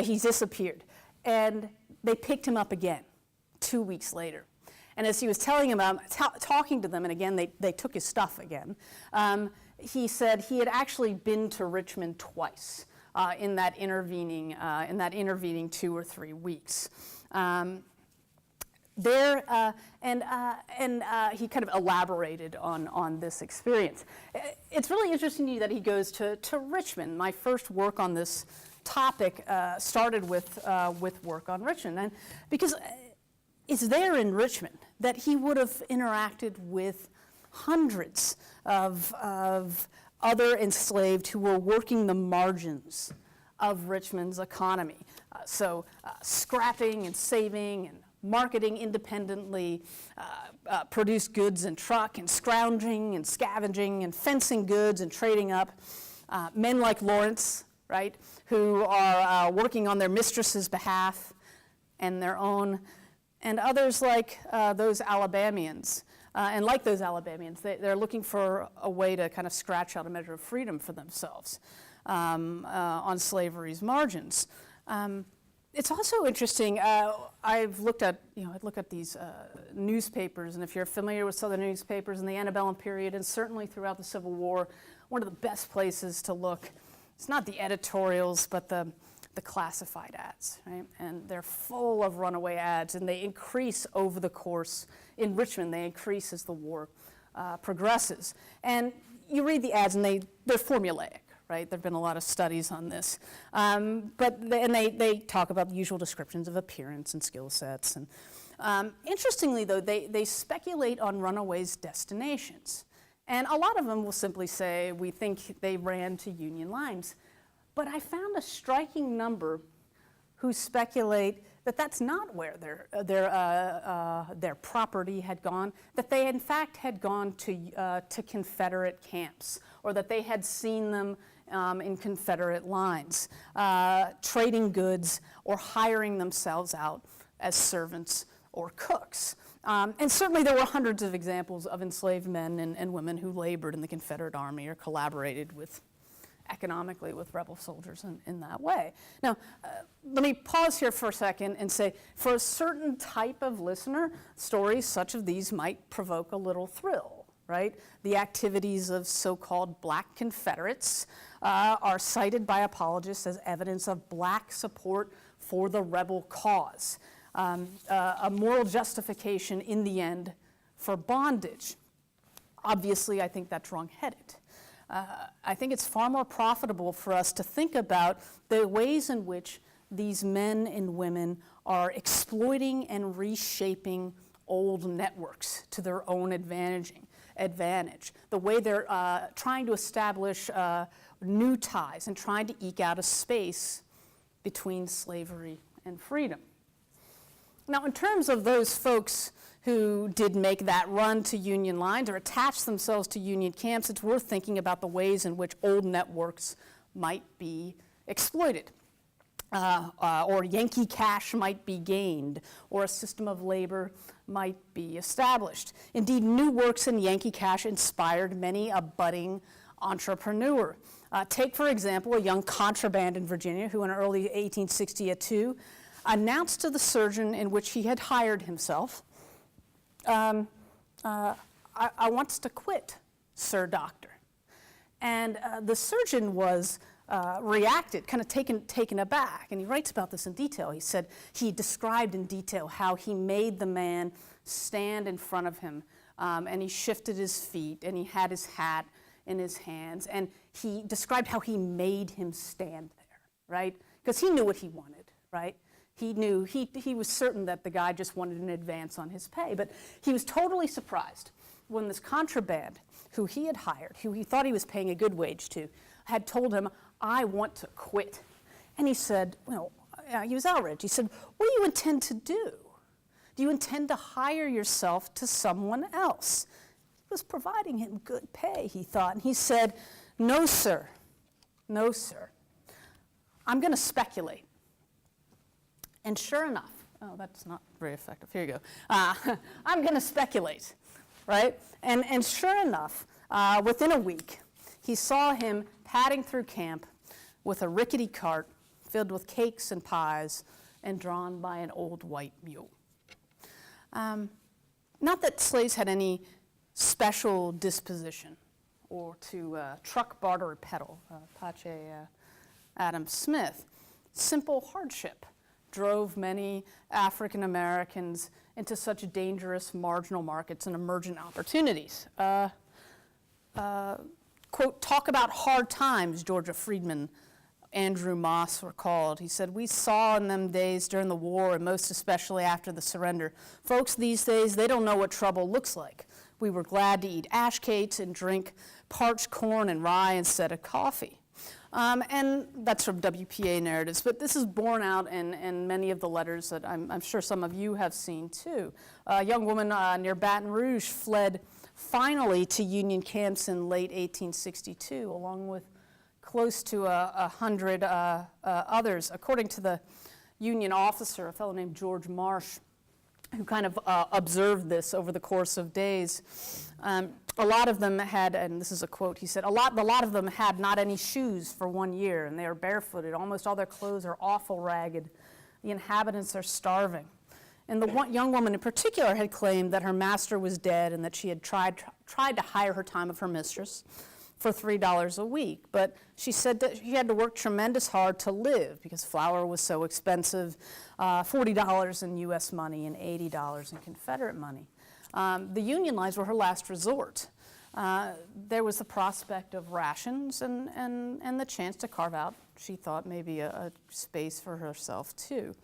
B: he disappeared. And they picked him up again 2 weeks later. And as he was telling him, talking to them, and again, they took his stuff again, he said he had actually been to Richmond twice in that intervening 2 or 3 weeks. He kind of elaborated on this experience. It's really interesting to me that he goes to Richmond. My first work on this topic started with work on Richmond, and because it's there in Richmond that he would have interacted with hundreds of other enslaved who were working the margins of Richmond's economy. Scrapping and saving and marketing independently, produced goods and truck, and scrounging and scavenging and fencing goods and trading up. Men like Lawrence, right, who are working on their mistress's behalf and their own, and others like those Alabamians. And like those Alabamians, they're looking for a way to kind of scratch out a measure of freedom for themselves on slavery's margins. It's also interesting. I've looked at these newspapers, and if you're familiar with Southern newspapers in the antebellum period, and certainly throughout the Civil War, one of the best places to look, it's not the editorials, but the classified ads, right? And they're full of runaway ads, and they increase over the course. In Richmond, they increase as the war progresses. And you read the ads, and they're formulaic, right? There have been a lot of studies on this. But they talk about the usual descriptions of appearance and skill sets. And interestingly, though, they speculate on runaways' destinations. And a lot of them will simply say, we think they ran to Union lines. But I found a striking number who speculate that that's not where their property had gone, that they in fact had gone to Confederate camps, or that they had seen them in Confederate lines, trading goods or hiring themselves out as servants or cooks. And certainly there were hundreds of examples of enslaved men and women who labored in the Confederate Army or collaborated economically with rebel soldiers in that way. Now, let me pause here for a second and say, for a certain type of listener, stories such as these might provoke a little thrill, right? The activities of so-called black Confederates are cited by apologists as evidence of black support for the rebel cause, a moral justification in the end for bondage. Obviously, I think that's wrong-headed. I think it's far more profitable for us to think about the ways in which these men and women are exploiting and reshaping old networks to their own advantage. The way they're trying to establish new ties and trying to eke out a space between slavery and freedom. Now, in terms of those folks who did make that run to Union lines or attach themselves to Union camps, it's worth thinking about the ways in which old networks might be exploited. Or Yankee cash might be gained, or a system of labor might be established. Indeed, new works in Yankee cash inspired many a budding entrepreneur. Take, for example, a young contraband in Virginia who in early 1862 announced to the surgeon in which he had hired himself, I wants to quit, Sir Doctor. And the surgeon was reacted, kind of taken aback, and he writes about this in detail. He said he described in detail how he made the man stand in front of him, and he shifted his feet, and he had his hat in his hands, and he described how he made him stand there, right? Because he knew what he wanted, right? He knew, he was certain that the guy just wanted an advance on his pay, but he was totally surprised when this contraband, who he had hired, who he thought he was paying a good wage to, had told him, I want to quit. And he said, well, he was outraged. He said, what do you intend to do? Do you intend to hire yourself to someone else? He was providing him good pay, he thought. And he said, no, sir. No, sir. I'm going to speculate. And sure enough, oh, that's not very effective. Here you go. I'm going to speculate, right? And sure enough, within a week, he saw him padding through camp with a rickety cart filled with cakes and pies and drawn by an old white mule. Not that slaves had any special disposition or to truck, barter, or peddle, Pache Adam Smith. Simple hardship drove many African Americans into such dangerous marginal markets and emergent opportunities. Quote, talk about hard times, Georgia Friedman, Andrew Moss recalled. He said, we saw in them days during the war, and most especially after the surrender, folks these days, they don't know what trouble looks like. We were glad to eat ash cakes and drink parched corn and rye instead of coffee. And that's from WPA narratives, but this is borne out in many of the letters that I'm sure some of you have seen too. A young woman near Baton Rouge fled finally to Union camps in late 1862, along with close to 100 others. According to the Union officer, a fellow named George Marsh, who kind of observed this over the course of days, a lot of them had, and this is a quote, he said, a lot of them had not any shoes for 1 year, and they are barefooted. Almost all their clothes are awful ragged. The inhabitants are starving. And the one young woman in particular had claimed that her master was dead and that she had tried to hire her time of her mistress for $3 a week. But she said that she had to work tremendous hard to live because flour was so expensive, $40 in U.S. money and $80 in Confederate money. The Union lines were her last resort. There was the prospect of rations and the chance to carve out, she thought, maybe a space for herself too.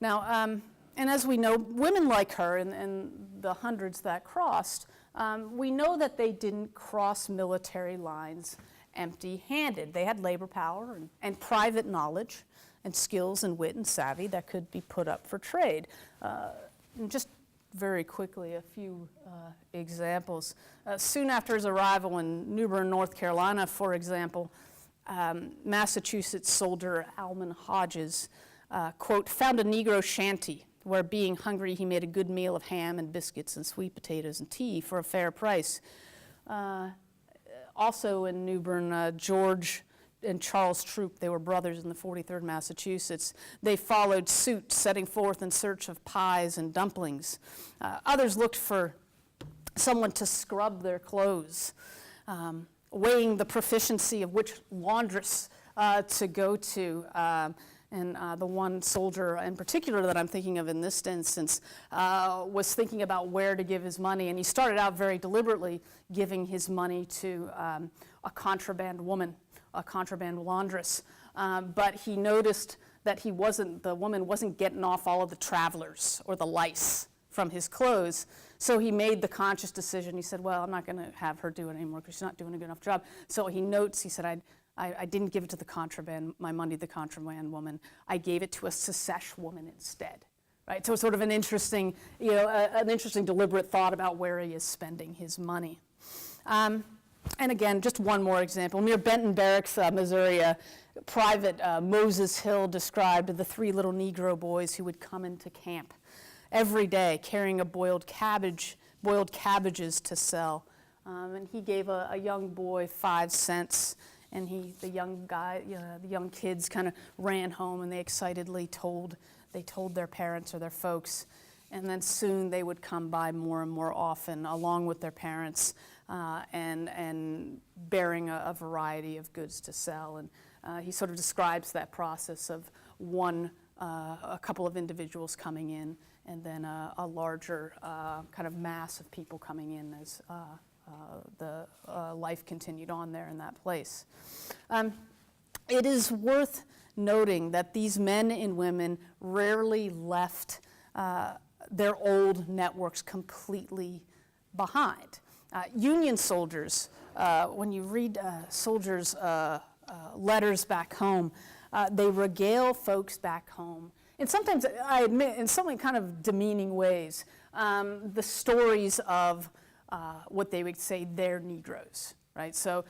B: Now, and as we know, women like her and the hundreds that crossed, we know that they didn't cross military lines empty-handed. They had labor power and private knowledge and skills and wit and savvy that could be put up for trade. And just very quickly, a few examples. Soon after his arrival in New Bern, North Carolina, for example, Massachusetts soldier Almon Hodges, quote, found a Negro shanty where, being hungry, he made a good meal of ham and biscuits and sweet potatoes and tea for a fair price. Also in New Bern, George and Charles Troop, they were brothers in the 43rd Massachusetts. They followed suit, setting forth in search of pies and dumplings. Others looked for someone to scrub their clothes, weighing the proficiency of which laundress to go to. And the one soldier in particular that I'm thinking of in this instance was thinking about where to give his money. And he started out very deliberately giving his money to a contraband woman, a contraband laundress. But he noticed that the woman wasn't getting off all of the travelers or the lice from his clothes. So he made the conscious decision. He said, well, I'm not going to have her do it anymore because she's not doing a good enough job. So he notes, he said, I didn't give it to my money to the contraband woman. I gave it to a secesh woman instead, right? So it's sort of an interesting, an interesting deliberate thought about where he is spending his money. And again, just one more example. Near Benton Barracks, Missouri, Private Moses Hill described the 3 little Negro boys who would come into camp every day carrying boiled cabbages to sell. And he gave a young boy 5 cents. And the young kids kind of ran home, and they excitedly told their parents or their folks. And then soon they would come by more and more often, along with their parents, and bearing a variety of goods to sell. And he sort of describes that process of a couple of individuals coming in, and then a larger kind of mass of people coming in as the life continued on there in that place. It is worth noting that these men and women rarely left their old networks completely behind. Union soldiers, when you read soldiers' letters back home, they regale folks back home, and sometimes, I admit, in some kind of demeaning ways, the stories of what they would say their Negroes, right? So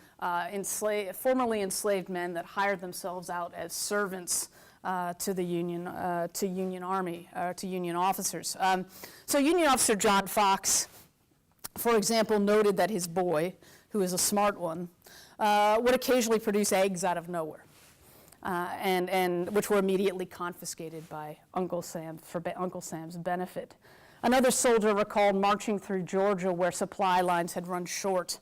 B: formerly enslaved men that hired themselves out as servants to the Union Army, to Union officers. So Union officer John Fox, for example, noted that his boy, who is a smart one, would occasionally produce eggs out of nowhere, and which were immediately confiscated by Uncle Sam for Uncle Sam's benefit. Another soldier recalled marching through Georgia where supply lines had run short,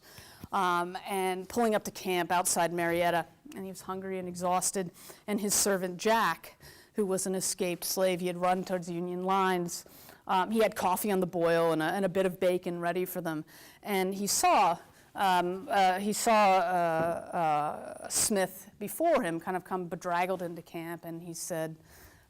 B: and pulling up to camp outside Marietta, and he was hungry and exhausted, and his servant Jack, who was an escaped slave, he had run towards Union lines. He had coffee on the boil and a bit of bacon ready for them, and he saw Smith before him kind of come bedraggled into camp, and he said,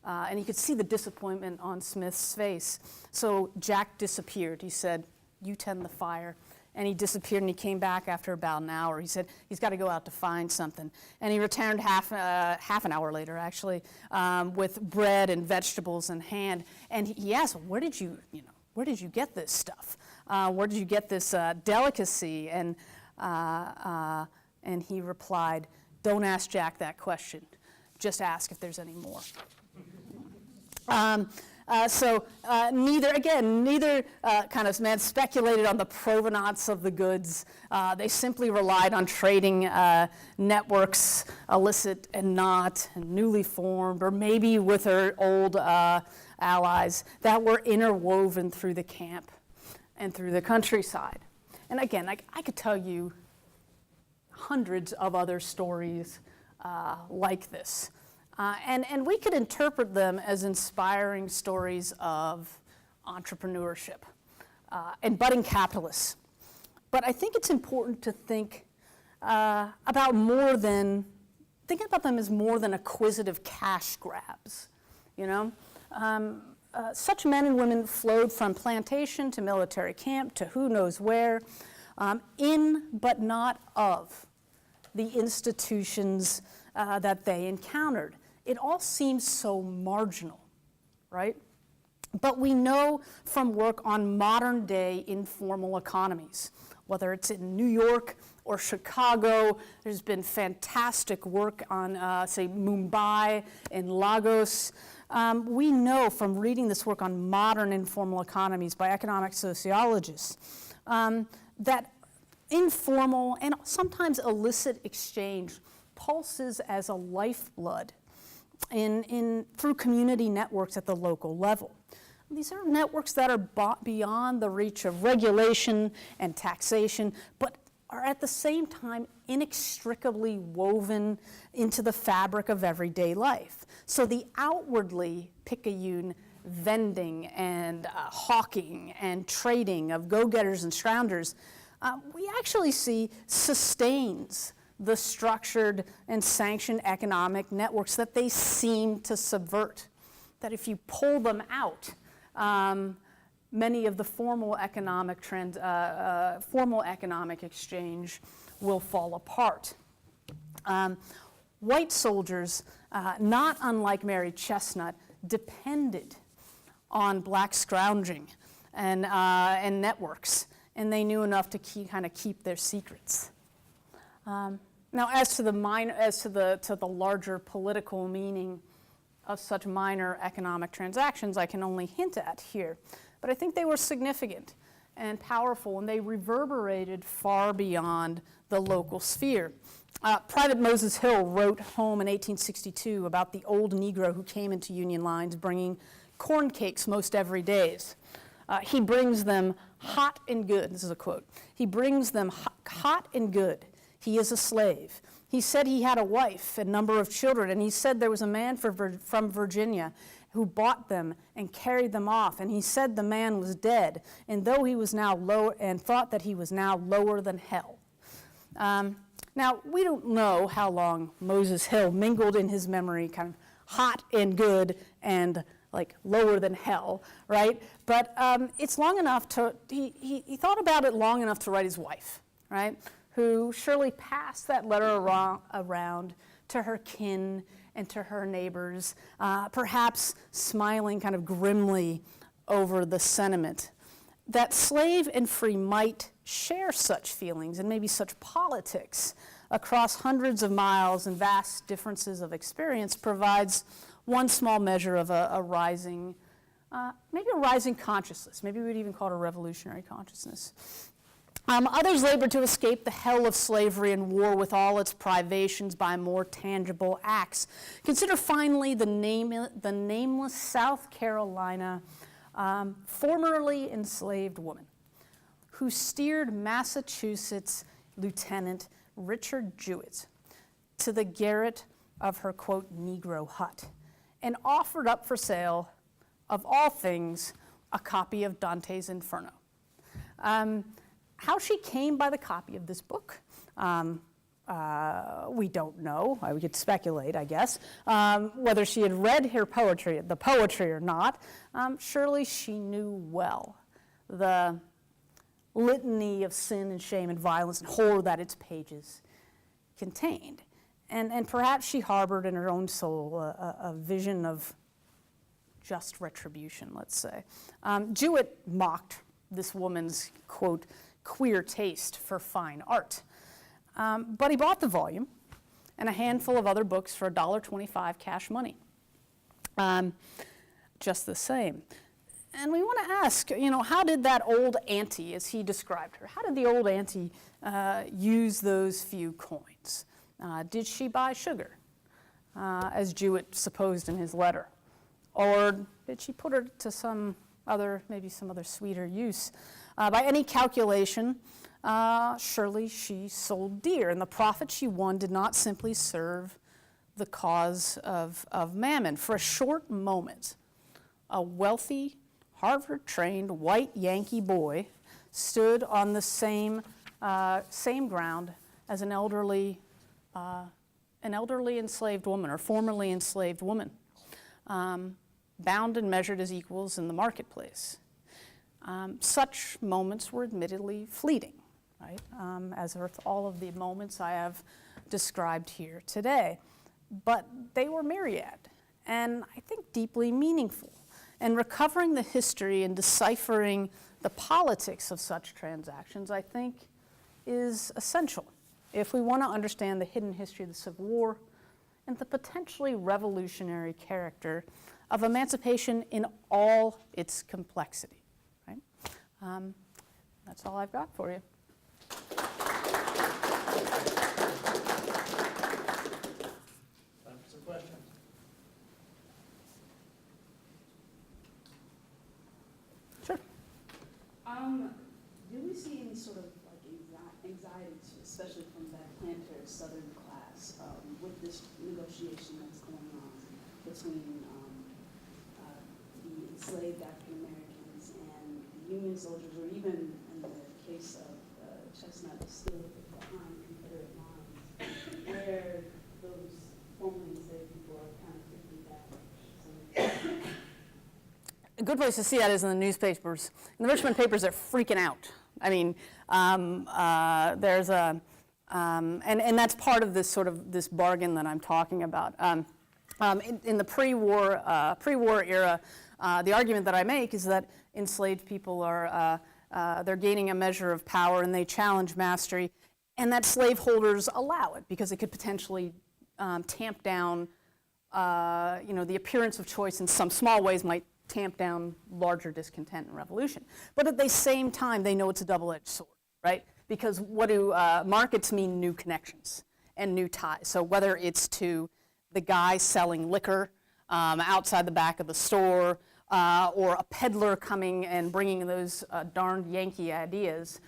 B: and he could see the disappointment on Smith's face. So Jack disappeared. He said, you tend the fire. And he disappeared, and he came back after about an hour. He said, he's got to go out to find something. And he returned half an hour later, actually, with bread and vegetables in hand. And he asked, where did you get this stuff? Where did you get this delicacy? And he replied, don't ask Jack that question. Just ask if there's any more. Neither kind of man speculated on the provenance of the goods. They simply relied on trading networks, illicit and not, and newly formed, or maybe with their old allies that were interwoven through the camp and through the countryside. And again, I could tell you hundreds of other stories like this. And we could interpret them as inspiring stories of entrepreneurship and budding capitalists. But I think it's important to think about thinking about them as more than acquisitive cash grabs, Such men and women flowed from plantation to military camp to who knows where, in but not of the institutions that they encountered. It all seems so marginal, right? But we know from work on modern day informal economies, whether it's in New York or Chicago, there's been fantastic work on, say, Mumbai and Lagos. We know from reading this work on modern informal economies by economic sociologists that informal and sometimes illicit exchange pulses as a lifeblood through community networks at the local level. These are networks that are beyond the reach of regulation and taxation, but are at the same time inextricably woven into the fabric of everyday life. So the outwardly picayune vending and hawking and trading of go-getters and scroungers, we actually see sustains the structured and sanctioned economic networks that they seem to subvert. That if you pull them out, many of the formal economic exchange will fall apart. White soldiers, not unlike Mary Chestnut, depended on black scrounging and networks, and they knew enough to keep their secrets. Now, as to the larger political meaning of such minor economic transactions, I can only hint at here. But I think they were significant and powerful, and they reverberated far beyond the local sphere. Private Moses Hill wrote home in 1862 about the old Negro who came into Union lines bringing corn cakes most every days. He brings them hot and good. This is a quote. He brings them hot and good. He is a slave. He said he had a wife and number of children, and he said there was a man from Virginia who bought them and carried them off, and he said the man was dead, and though he was now low, and thought that he was now lower than hell. Now, we don't know how long Moses Hill mingled in his memory kind of hot and good and like lower than hell, right? But it's long enough to, he thought about it long enough to write his wife, right? Who surely passed that letter around to her kin and to her neighbors, perhaps smiling kind of grimly over the sentiment that slave and free might share such feelings and maybe such politics across hundreds of miles and vast differences of experience provides one small measure of a rising, maybe a rising consciousness. Maybe we'd even call it a revolutionary consciousness. Others labored to escape the hell of slavery and war with all its privations by more tangible acts. Consider finally the nameless South Carolina formerly enslaved woman who steered Massachusetts Lieutenant Richard Jewett to the garret of her, quote, Negro hut and offered up for sale, of all things, a copy of Dante's Inferno. How she came by the copy of this book, we don't know. We could speculate, I guess, whether she had read the poetry or not. Surely she knew well the litany of sin and shame and violence and horror that its pages contained. And perhaps she harbored in her own soul a vision of just retribution, let's say. Jewett mocked this woman's, quote, queer taste for fine art. But he bought the volume and a handful of other books for $1.25 cash money, just the same. And we want to ask, how did that old auntie, as he described her, how did the old auntie use those few coins? Did she buy sugar, as Jewett supposed in his letter? Or did she put it to maybe some other sweeter use? By any calculation, surely she sold dear, and the profit she won did not simply serve the cause of mammon. For a short moment, a wealthy, Harvard-trained white Yankee boy stood on the same ground as an elderly enslaved woman, or formerly enslaved woman, bound and measured as equals in the marketplace. Such moments were admittedly fleeting, right? As with all of the moments I have described here today. But they were myriad, and I think deeply meaningful. And recovering the history and deciphering the politics of such transactions, I think, is essential if we want to understand the hidden history of the Civil War and the potentially revolutionary character of emancipation in all its complexity. Right? That's all I've got for you.
C: Time for some questions.
B: Sure.
D: Do we see any sort of like anxiety especially from that planter southern class, with this negotiation that's going on between the enslaved African Americans and the Union soldiers, or even in the case of Chestnut, still behind Confederate lines, where those formerly enslaved people are kind of thinking back.
B: A good place to see that is in the newspapers. In the Richmond papers, they're freaking out. I mean, there's a, and that's part of this sort of this bargain that I'm talking about. In the pre-war era, the argument that I make is that enslaved people are they're gaining a measure of power and they challenge mastery, and that slaveholders allow it because it could potentially tamp down, the appearance of choice in some small ways might tamp down larger discontent and revolution. But at the same time, they know it's a double-edged sword, right? Because what do markets mean? New connections and new ties. So whether it's to the guy selling liquor outside the back of the store, or a peddler coming and bringing those darned Yankee ideas,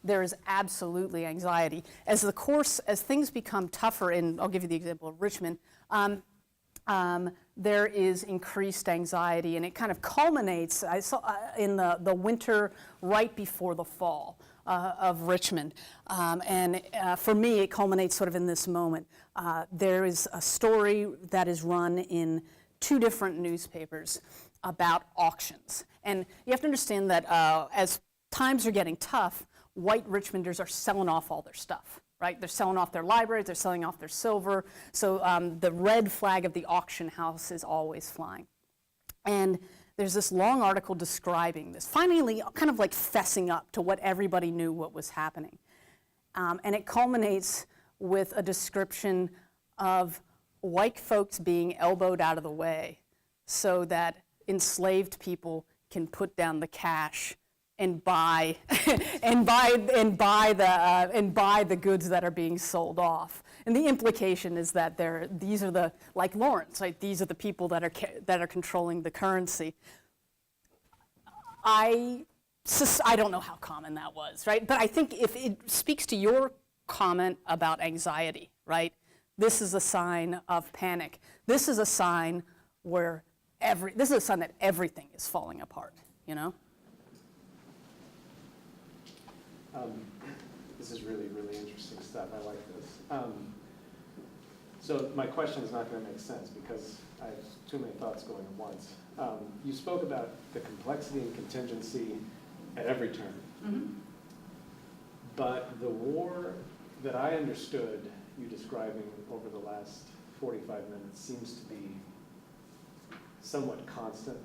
B: there is absolutely anxiety. As things become tougher, and I'll give you the example of Richmond, there is increased anxiety, and it kind of culminates, I saw in the winter right before the fall of Richmond. For me, it culminates sort of in this moment. There is a story that is run in 2 different newspapers about auctions. And you have to understand that as times are getting tough, white Richmonders are selling off all their stuff. Right? They're selling off their libraries, they're selling off their silver. So the red flag of the auction house is always flying. And there's this long article describing this, finally kind of like fessing up to what everybody knew what was happening. And it culminates with a description of white folks being elbowed out of the way so that enslaved people can put down the cash and buy the goods that are being sold off. And the implication is that these are the, like Lawrence, right? These are the people that are controlling the currency. I don't know how common that was, right? But I think if it speaks to your comment about anxiety, right? This is a sign of panic. This is a sign where this is a sign that everything is falling apart, you know?
E: This is really, really interesting stuff. I like this. So my question is not going to make sense because I have too many thoughts going at once. You spoke about the complexity and contingency at every turn.
D: Mm-hmm.
E: But the war that I understood you describing over the last 45 minutes seems to be somewhat constant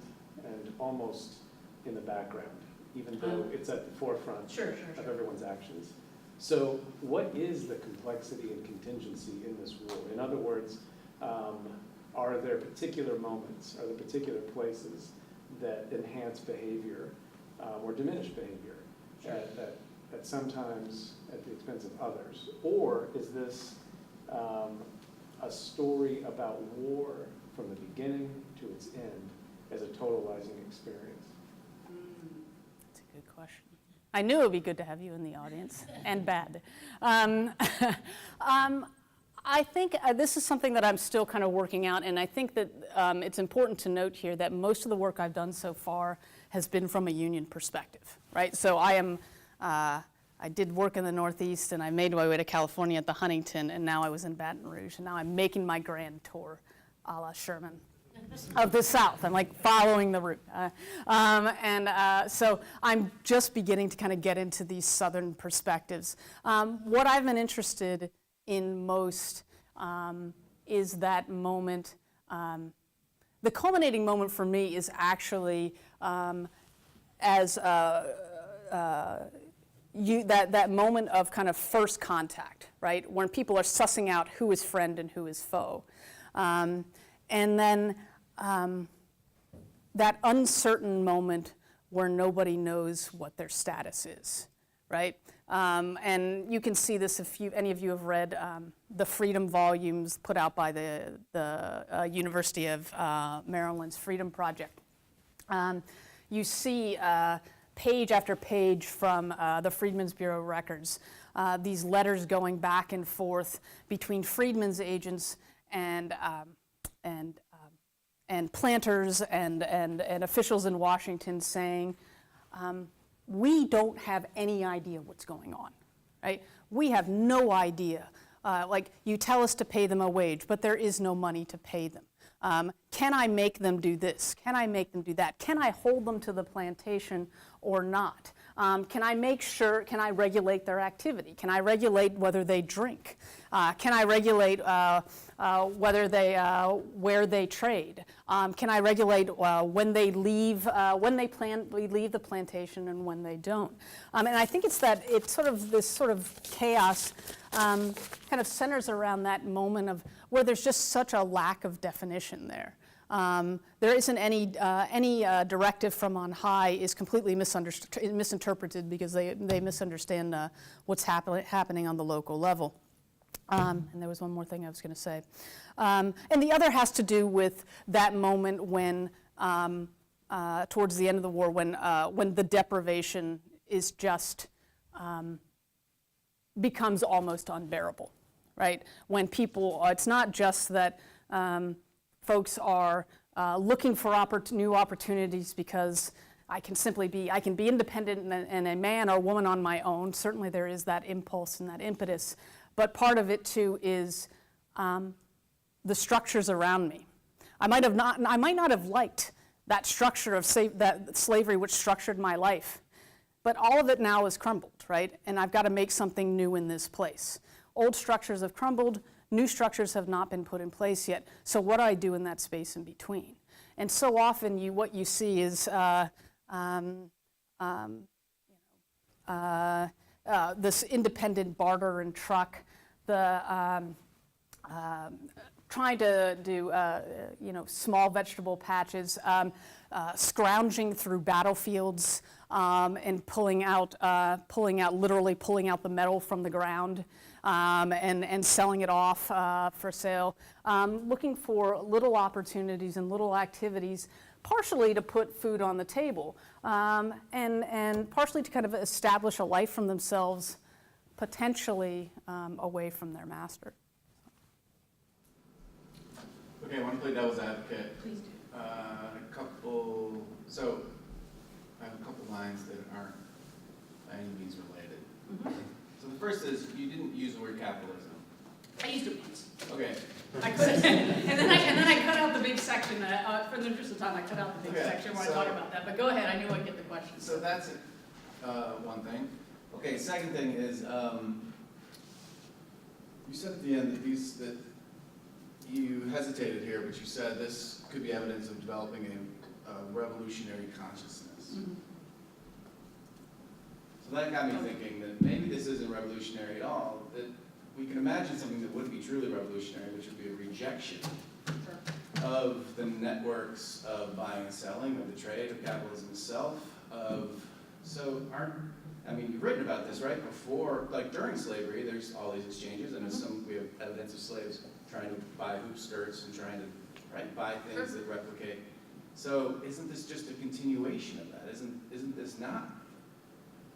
E: and almost in the background, even though it's at the forefront of everyone's actions. So what is the complexity and contingency in this war? In other words, are there particular moments, are there particular places that enhance behavior or diminish behavior at sometimes at the expense of others? Or is this a story about war from the beginning to its end as a totalizing experience?
B: That's a good question. I knew it would be good to have you in the audience, and bad. I think this is something that I'm still kind of working out, and I think that it's important to note here that most of the work I've done so far has been from a union perspective, right? So I did work in the Northeast, and I made my way to California at the Huntington, and now I was in Baton Rouge, and now I'm making my grand tour, a la Sherman, of the South. I'm like following the route. So I'm just beginning to kind of get into these Southern perspectives. What I've been interested in most is that moment. The culminating moment for me is actually that moment of kind of first contact, right? When people are sussing out who is friend and who is foe. And then that uncertain moment where nobody knows what their status is, right? And you can see this if any of you have read the Freedom volumes put out by the University of Maryland's Freedom Project. You see page after page from the Freedmen's Bureau records these letters going back and forth between freedmen's agents and planters and officials in Washington saying, we don't have any idea what's going on, right? We have no idea. Like, you tell us to pay them a wage, but there is no money to pay them. Can I make them do this? Can I make them do that? Can I hold them to the plantation or not? Can I regulate their activity? Can I regulate whether they drink? Can I regulate where they trade? Can I regulate when they leave the plantation and when they don't? And I think it's this sort of chaos kind of centers around that moment of where there's just such a lack of definition there. There isn't any directive from on high is completely misinterpreted because they misunderstand what's happening on the local level. And there was one more thing I was going to say. And the other has to do with that moment when, towards the end of the war, when the deprivation is just becomes almost unbearable, right? When people, it's not just that folks are looking for new opportunities because I can be independent and a man or woman on my own. Certainly there is that impulse and that impetus, but part of it too is the structures around me. I might not have liked that structure of that slavery which structured my life, but all of it now is crumbled, right? And I've got to make something new in this place. Old structures have crumbled, new structures have not been put in place yet. So what do I do in that space in between? And so often what you see is this independent barter and truck, trying to do small vegetable patches, scrounging through battlefields and literally pulling out the metal from the ground and selling it off for sale, looking for little opportunities and little activities, partially to put food on the table, and partially to kind of establish a life from themselves, potentially away from their master.
A: Okay, I want to play devil's advocate.
D: Please do.
A: So I have a couple lines that aren't by any means related.
D: Mm-hmm.
A: So the first is, you didn't use the word capitalism.
D: I used it once.
A: Okay.
D: I could, and then I cut out the big section. For the interest of time, I cut out the big section when I talk about that. But go ahead. I knew I'd get the question.
A: So that's one thing. Okay. Second thing is, you said at the end that you hesitated here, but you said this could be evidence of developing a revolutionary consciousness.
D: Mm-hmm.
A: So that got me thinking that maybe this isn't revolutionary at all, that we can imagine something that would be truly revolutionary, which would be a rejection of the networks of buying and selling, of the trade, of capitalism itself, you've written about this, right? Before, like during slavery, there's all these exchanges, and we have evidence of slaves trying to buy hoop skirts and trying to buy things that replicate. So isn't this just a continuation of that? Isn't this not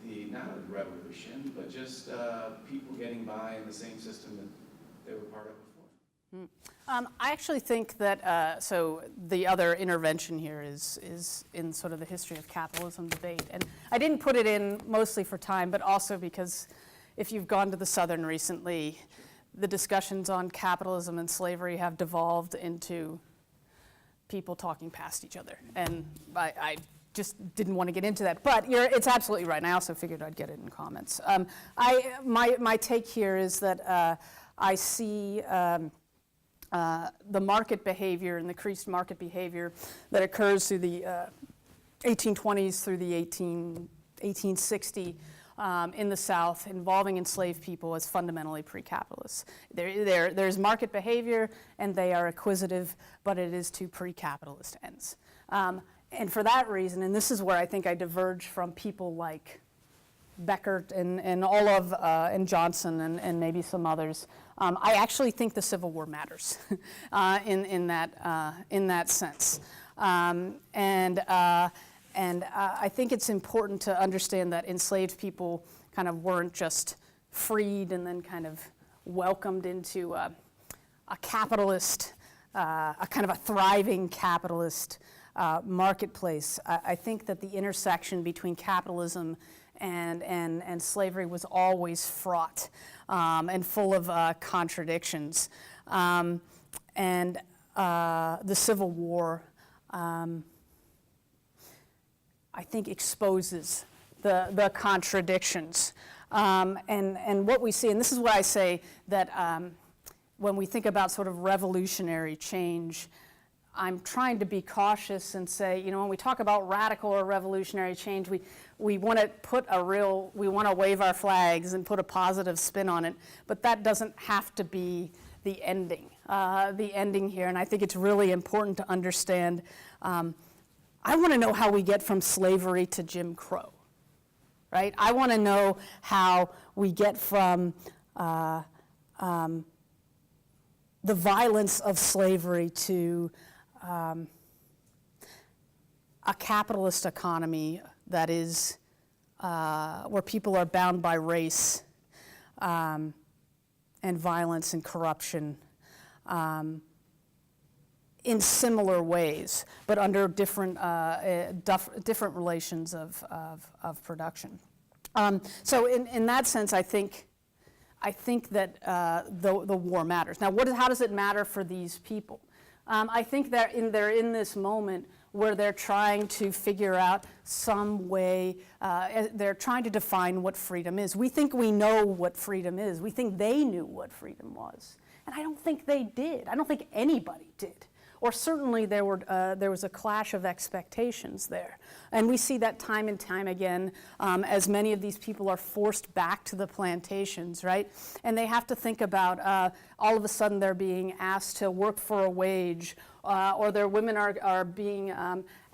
A: a revolution, but just people getting by in the same system that they were part of before?
B: I actually think that, so the other intervention here is in sort of the history of capitalism debate. And I didn't put it in mostly for time, but also because if you've gone to the Southern recently, the discussions on capitalism and slavery have devolved into people talking past each other. And I just didn't want to get into that. But it's absolutely right, and I also figured I'd get it in comments. My take here is that I see the market behavior and the increased market behavior that occurs through the 1820s through the 1860 in the South involving enslaved people as fundamentally pre-capitalist. There's market behavior and they are acquisitive, but it is to pre-capitalist ends. And for that reason, and this is where I think I diverge from people like Beckert and all of and Johnson and maybe some others. I actually think the Civil War matters in that sense, and I think it's important to understand that enslaved people kind of weren't just freed and then kind of welcomed into a capitalist, a kind of a thriving capitalist marketplace. I think that the intersection between capitalism and slavery was always fraught and full of contradictions. And the Civil War, I think, exposes the contradictions. And what we see, and this is what I say, that when we think about sort of revolutionary change, I'm trying to be cautious and say, when we talk about radical or revolutionary change, we want to we want to wave our flags and put a positive spin on it, but that doesn't have to be the ending here. And I think it's really important to understand. I want to know how we get from slavery to Jim Crow, right? I want to know how we get from the violence of slavery to a capitalist economy that is where people are bound by race and violence and corruption in similar ways, but under different relations of production. So in that sense, I think that the war matters. Now, how does it matter for these people? I think they're in this moment where they're trying to figure out some way, they're trying to define what freedom is. We think we know what freedom is. We think they knew what freedom was. And I don't think they did. I don't think anybody did. Or certainly there was a clash of expectations there. And we see that time and time again as many of these people are forced back to the plantations, right? And they have to think about all of a sudden they're being asked to work for a wage, or their women are being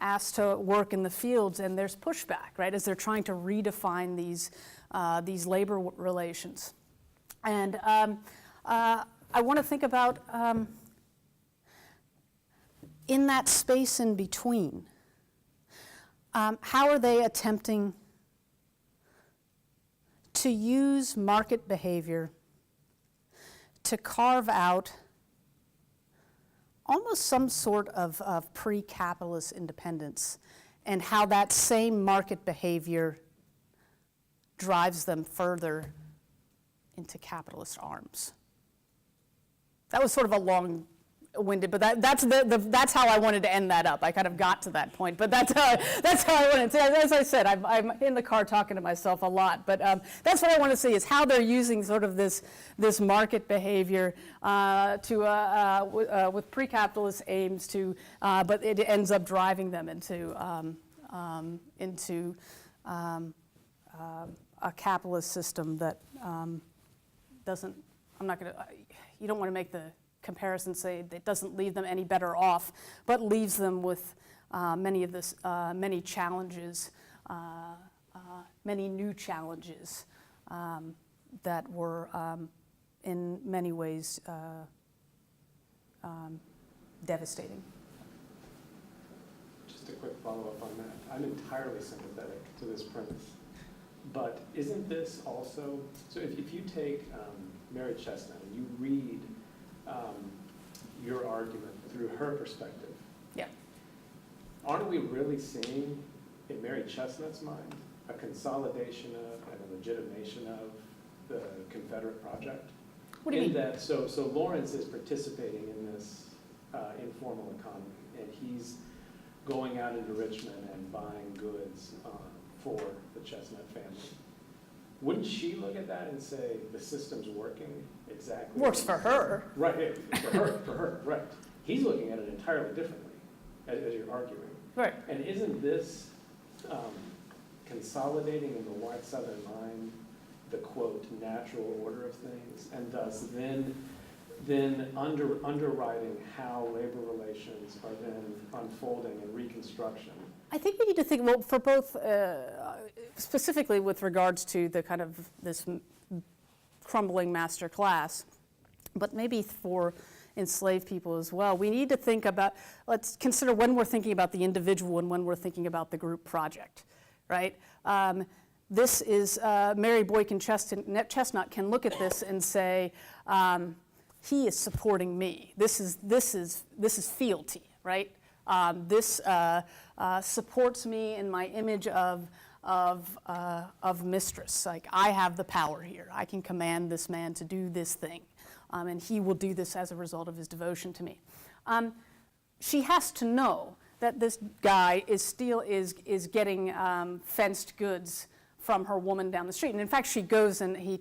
B: asked to work in the fields, and there's pushback, right, as they're trying to redefine these labor relations. And I want to think about in that space in between, how are they attempting to use market behavior to carve out almost some sort of pre-capitalist independence, and how that same market behavior drives them further into capitalist arms? That was sort of a long-winded, but that's how I wanted to end that up. I kind of got to that point, but that's how I wanted to. As I said, I'm in the car talking to myself a lot, but that's what I want to see, is how they're using sort of this market behavior with pre-capitalist aims but it ends up driving them into a capitalist system that doesn't. I'm not going to. You don't want to make the comparison, say it doesn't leave them any better off, but leaves them with many challenges, many new challenges that were in many ways devastating.
E: Just a quick follow-up on that. I'm entirely sympathetic to this premise, but isn't this also, so if you take Mary Chestnut and you read your argument through her perspective,
B: Yeah.
E: aren't we really seeing, in Mary Chestnut's mind, a consolidation of and a legitimation of the Confederate project?
B: What do you mean?
E: That, so Lawrence is participating in this informal economy, and he's going out into Richmond and buying goods for the Chestnut family. Wouldn't she look at that and say, the system's working exactly?
B: Works for her.
E: Right, for her, right. He's looking at it entirely differently, as you're arguing.
B: Right.
E: And isn't this consolidating in the white Southern mind the, quote, natural order of things, and thus then underwriting how labor relations are then unfolding in Reconstruction?
B: I think we need to think, well, for both, specifically with regards to the kind of this crumbling master class, but maybe for enslaved people as well. We need to think about, let's consider when we're thinking about the individual and when we're thinking about the group project, right? this is, Mary Boykin Chestnut can look at this and say, he is supporting me. This is fealty, right? This supports me in my image of mistress. Like, I have the power here. I can command this man to do this thing, and he will do this as a result of his devotion to me. She has to know that this guy is getting fenced goods from her woman down the street. And in fact, she goes and she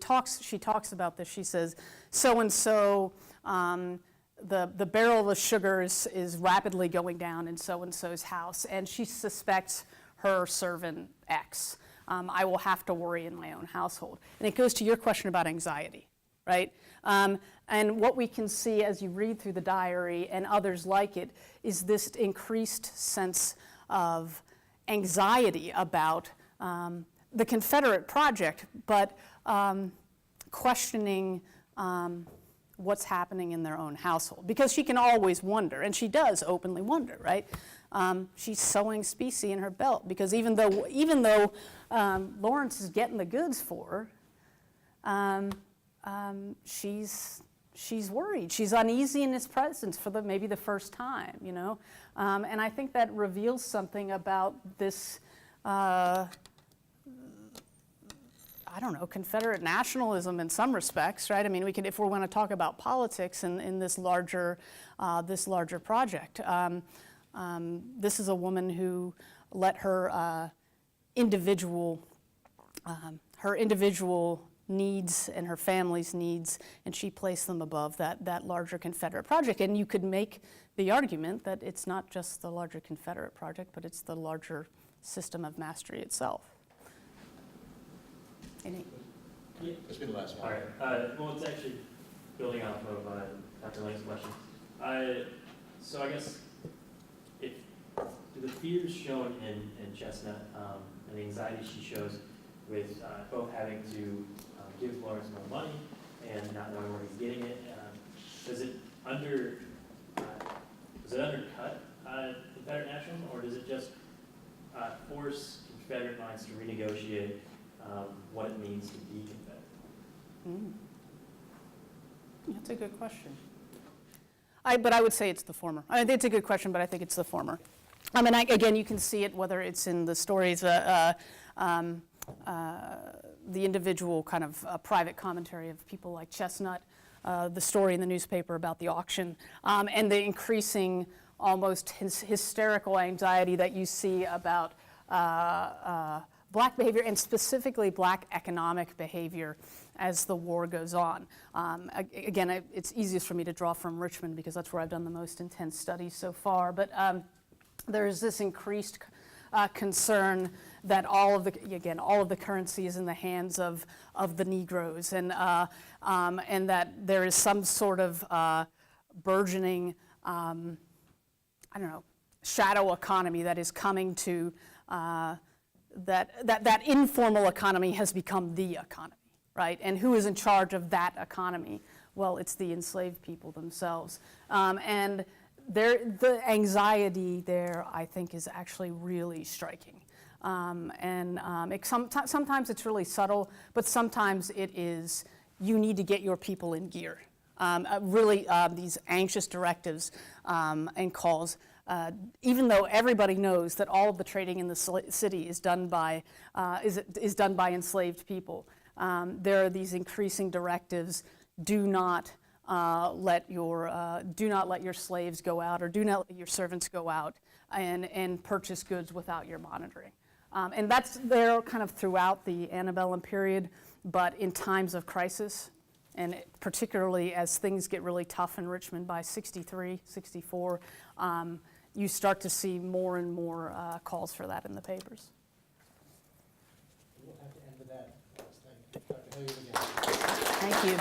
B: talks about this. She says, so-and-so, the barrel of the sugar is rapidly going down in so-and-so's house, and she suspects her servant X. I will have to worry in my own household. And it goes to your question about anxiety, right? And what we can see as you read through the diary and others like it is this increased sense of anxiety about the Confederate project, but questioning what's happening in their own household. Because she can always wonder, and she does openly wonder, right? She's sewing specie in her belt, because even though Lawrence is getting the goods for her, she's worried. She's uneasy in his presence for maybe the first time, you know? And I think that reveals something about this, I don't know, Confederate nationalism in some respects, right? I mean, we could, if we want to talk about politics in this larger project. This is a woman who let her individual needs and her family's needs, and she placed them above that larger Confederate project. And you could make the argument that it's not just the larger Confederate project, but it's the larger system of mastery itself. Any?
C: Yeah. This will be the last
F: All
C: one.
F: right. Well, it's actually building off of Dr. Lang's question. So I guess do the fears shown in Chestnut and the anxiety she shows with both having to give Lawrence more money and not knowing where he's getting it, does it undercut Confederate nationalism, or does it just force Confederate minds to renegotiate what it means to be Confederate?
B: That's a good question. But I would say it's the former. I think it's a good question, but I think it's the former. I mean, again, you can see it whether it's in the stories, the individual kind of private commentary of people like Chestnut, the story in the newspaper about the auction, and the increasing, almost hysterical anxiety that you see about black behavior, and specifically black economic behavior as the war goes on. Again, it's easiest for me to draw from Richmond because that's where I've done the most intense studies so far, but there's this increased concern that all of the currency is in the hands of the Negroes, and that there is some sort of burgeoning, shadow economy that is coming to, that informal economy has become the economy, right? And who is in charge of that economy? Well, it's the enslaved people themselves. And the anxiety there, I think, is actually really striking. Sometimes it's really subtle, but sometimes it is, you need to get your people in gear. These anxious directives and calls, even though everybody knows that all of the trading in the city is done by enslaved people, there are these increasing directives: do not let your slaves go out, or do not let your servants go out and purchase goods without your monitoring. And that's there kind of throughout the antebellum period, but in times of crisis, and particularly as things get really tough in Richmond by 63, 64, you start to see more and more calls for that in the papers.
C: We'll have to end with that. Dr. Hilliard again.
B: Thank you.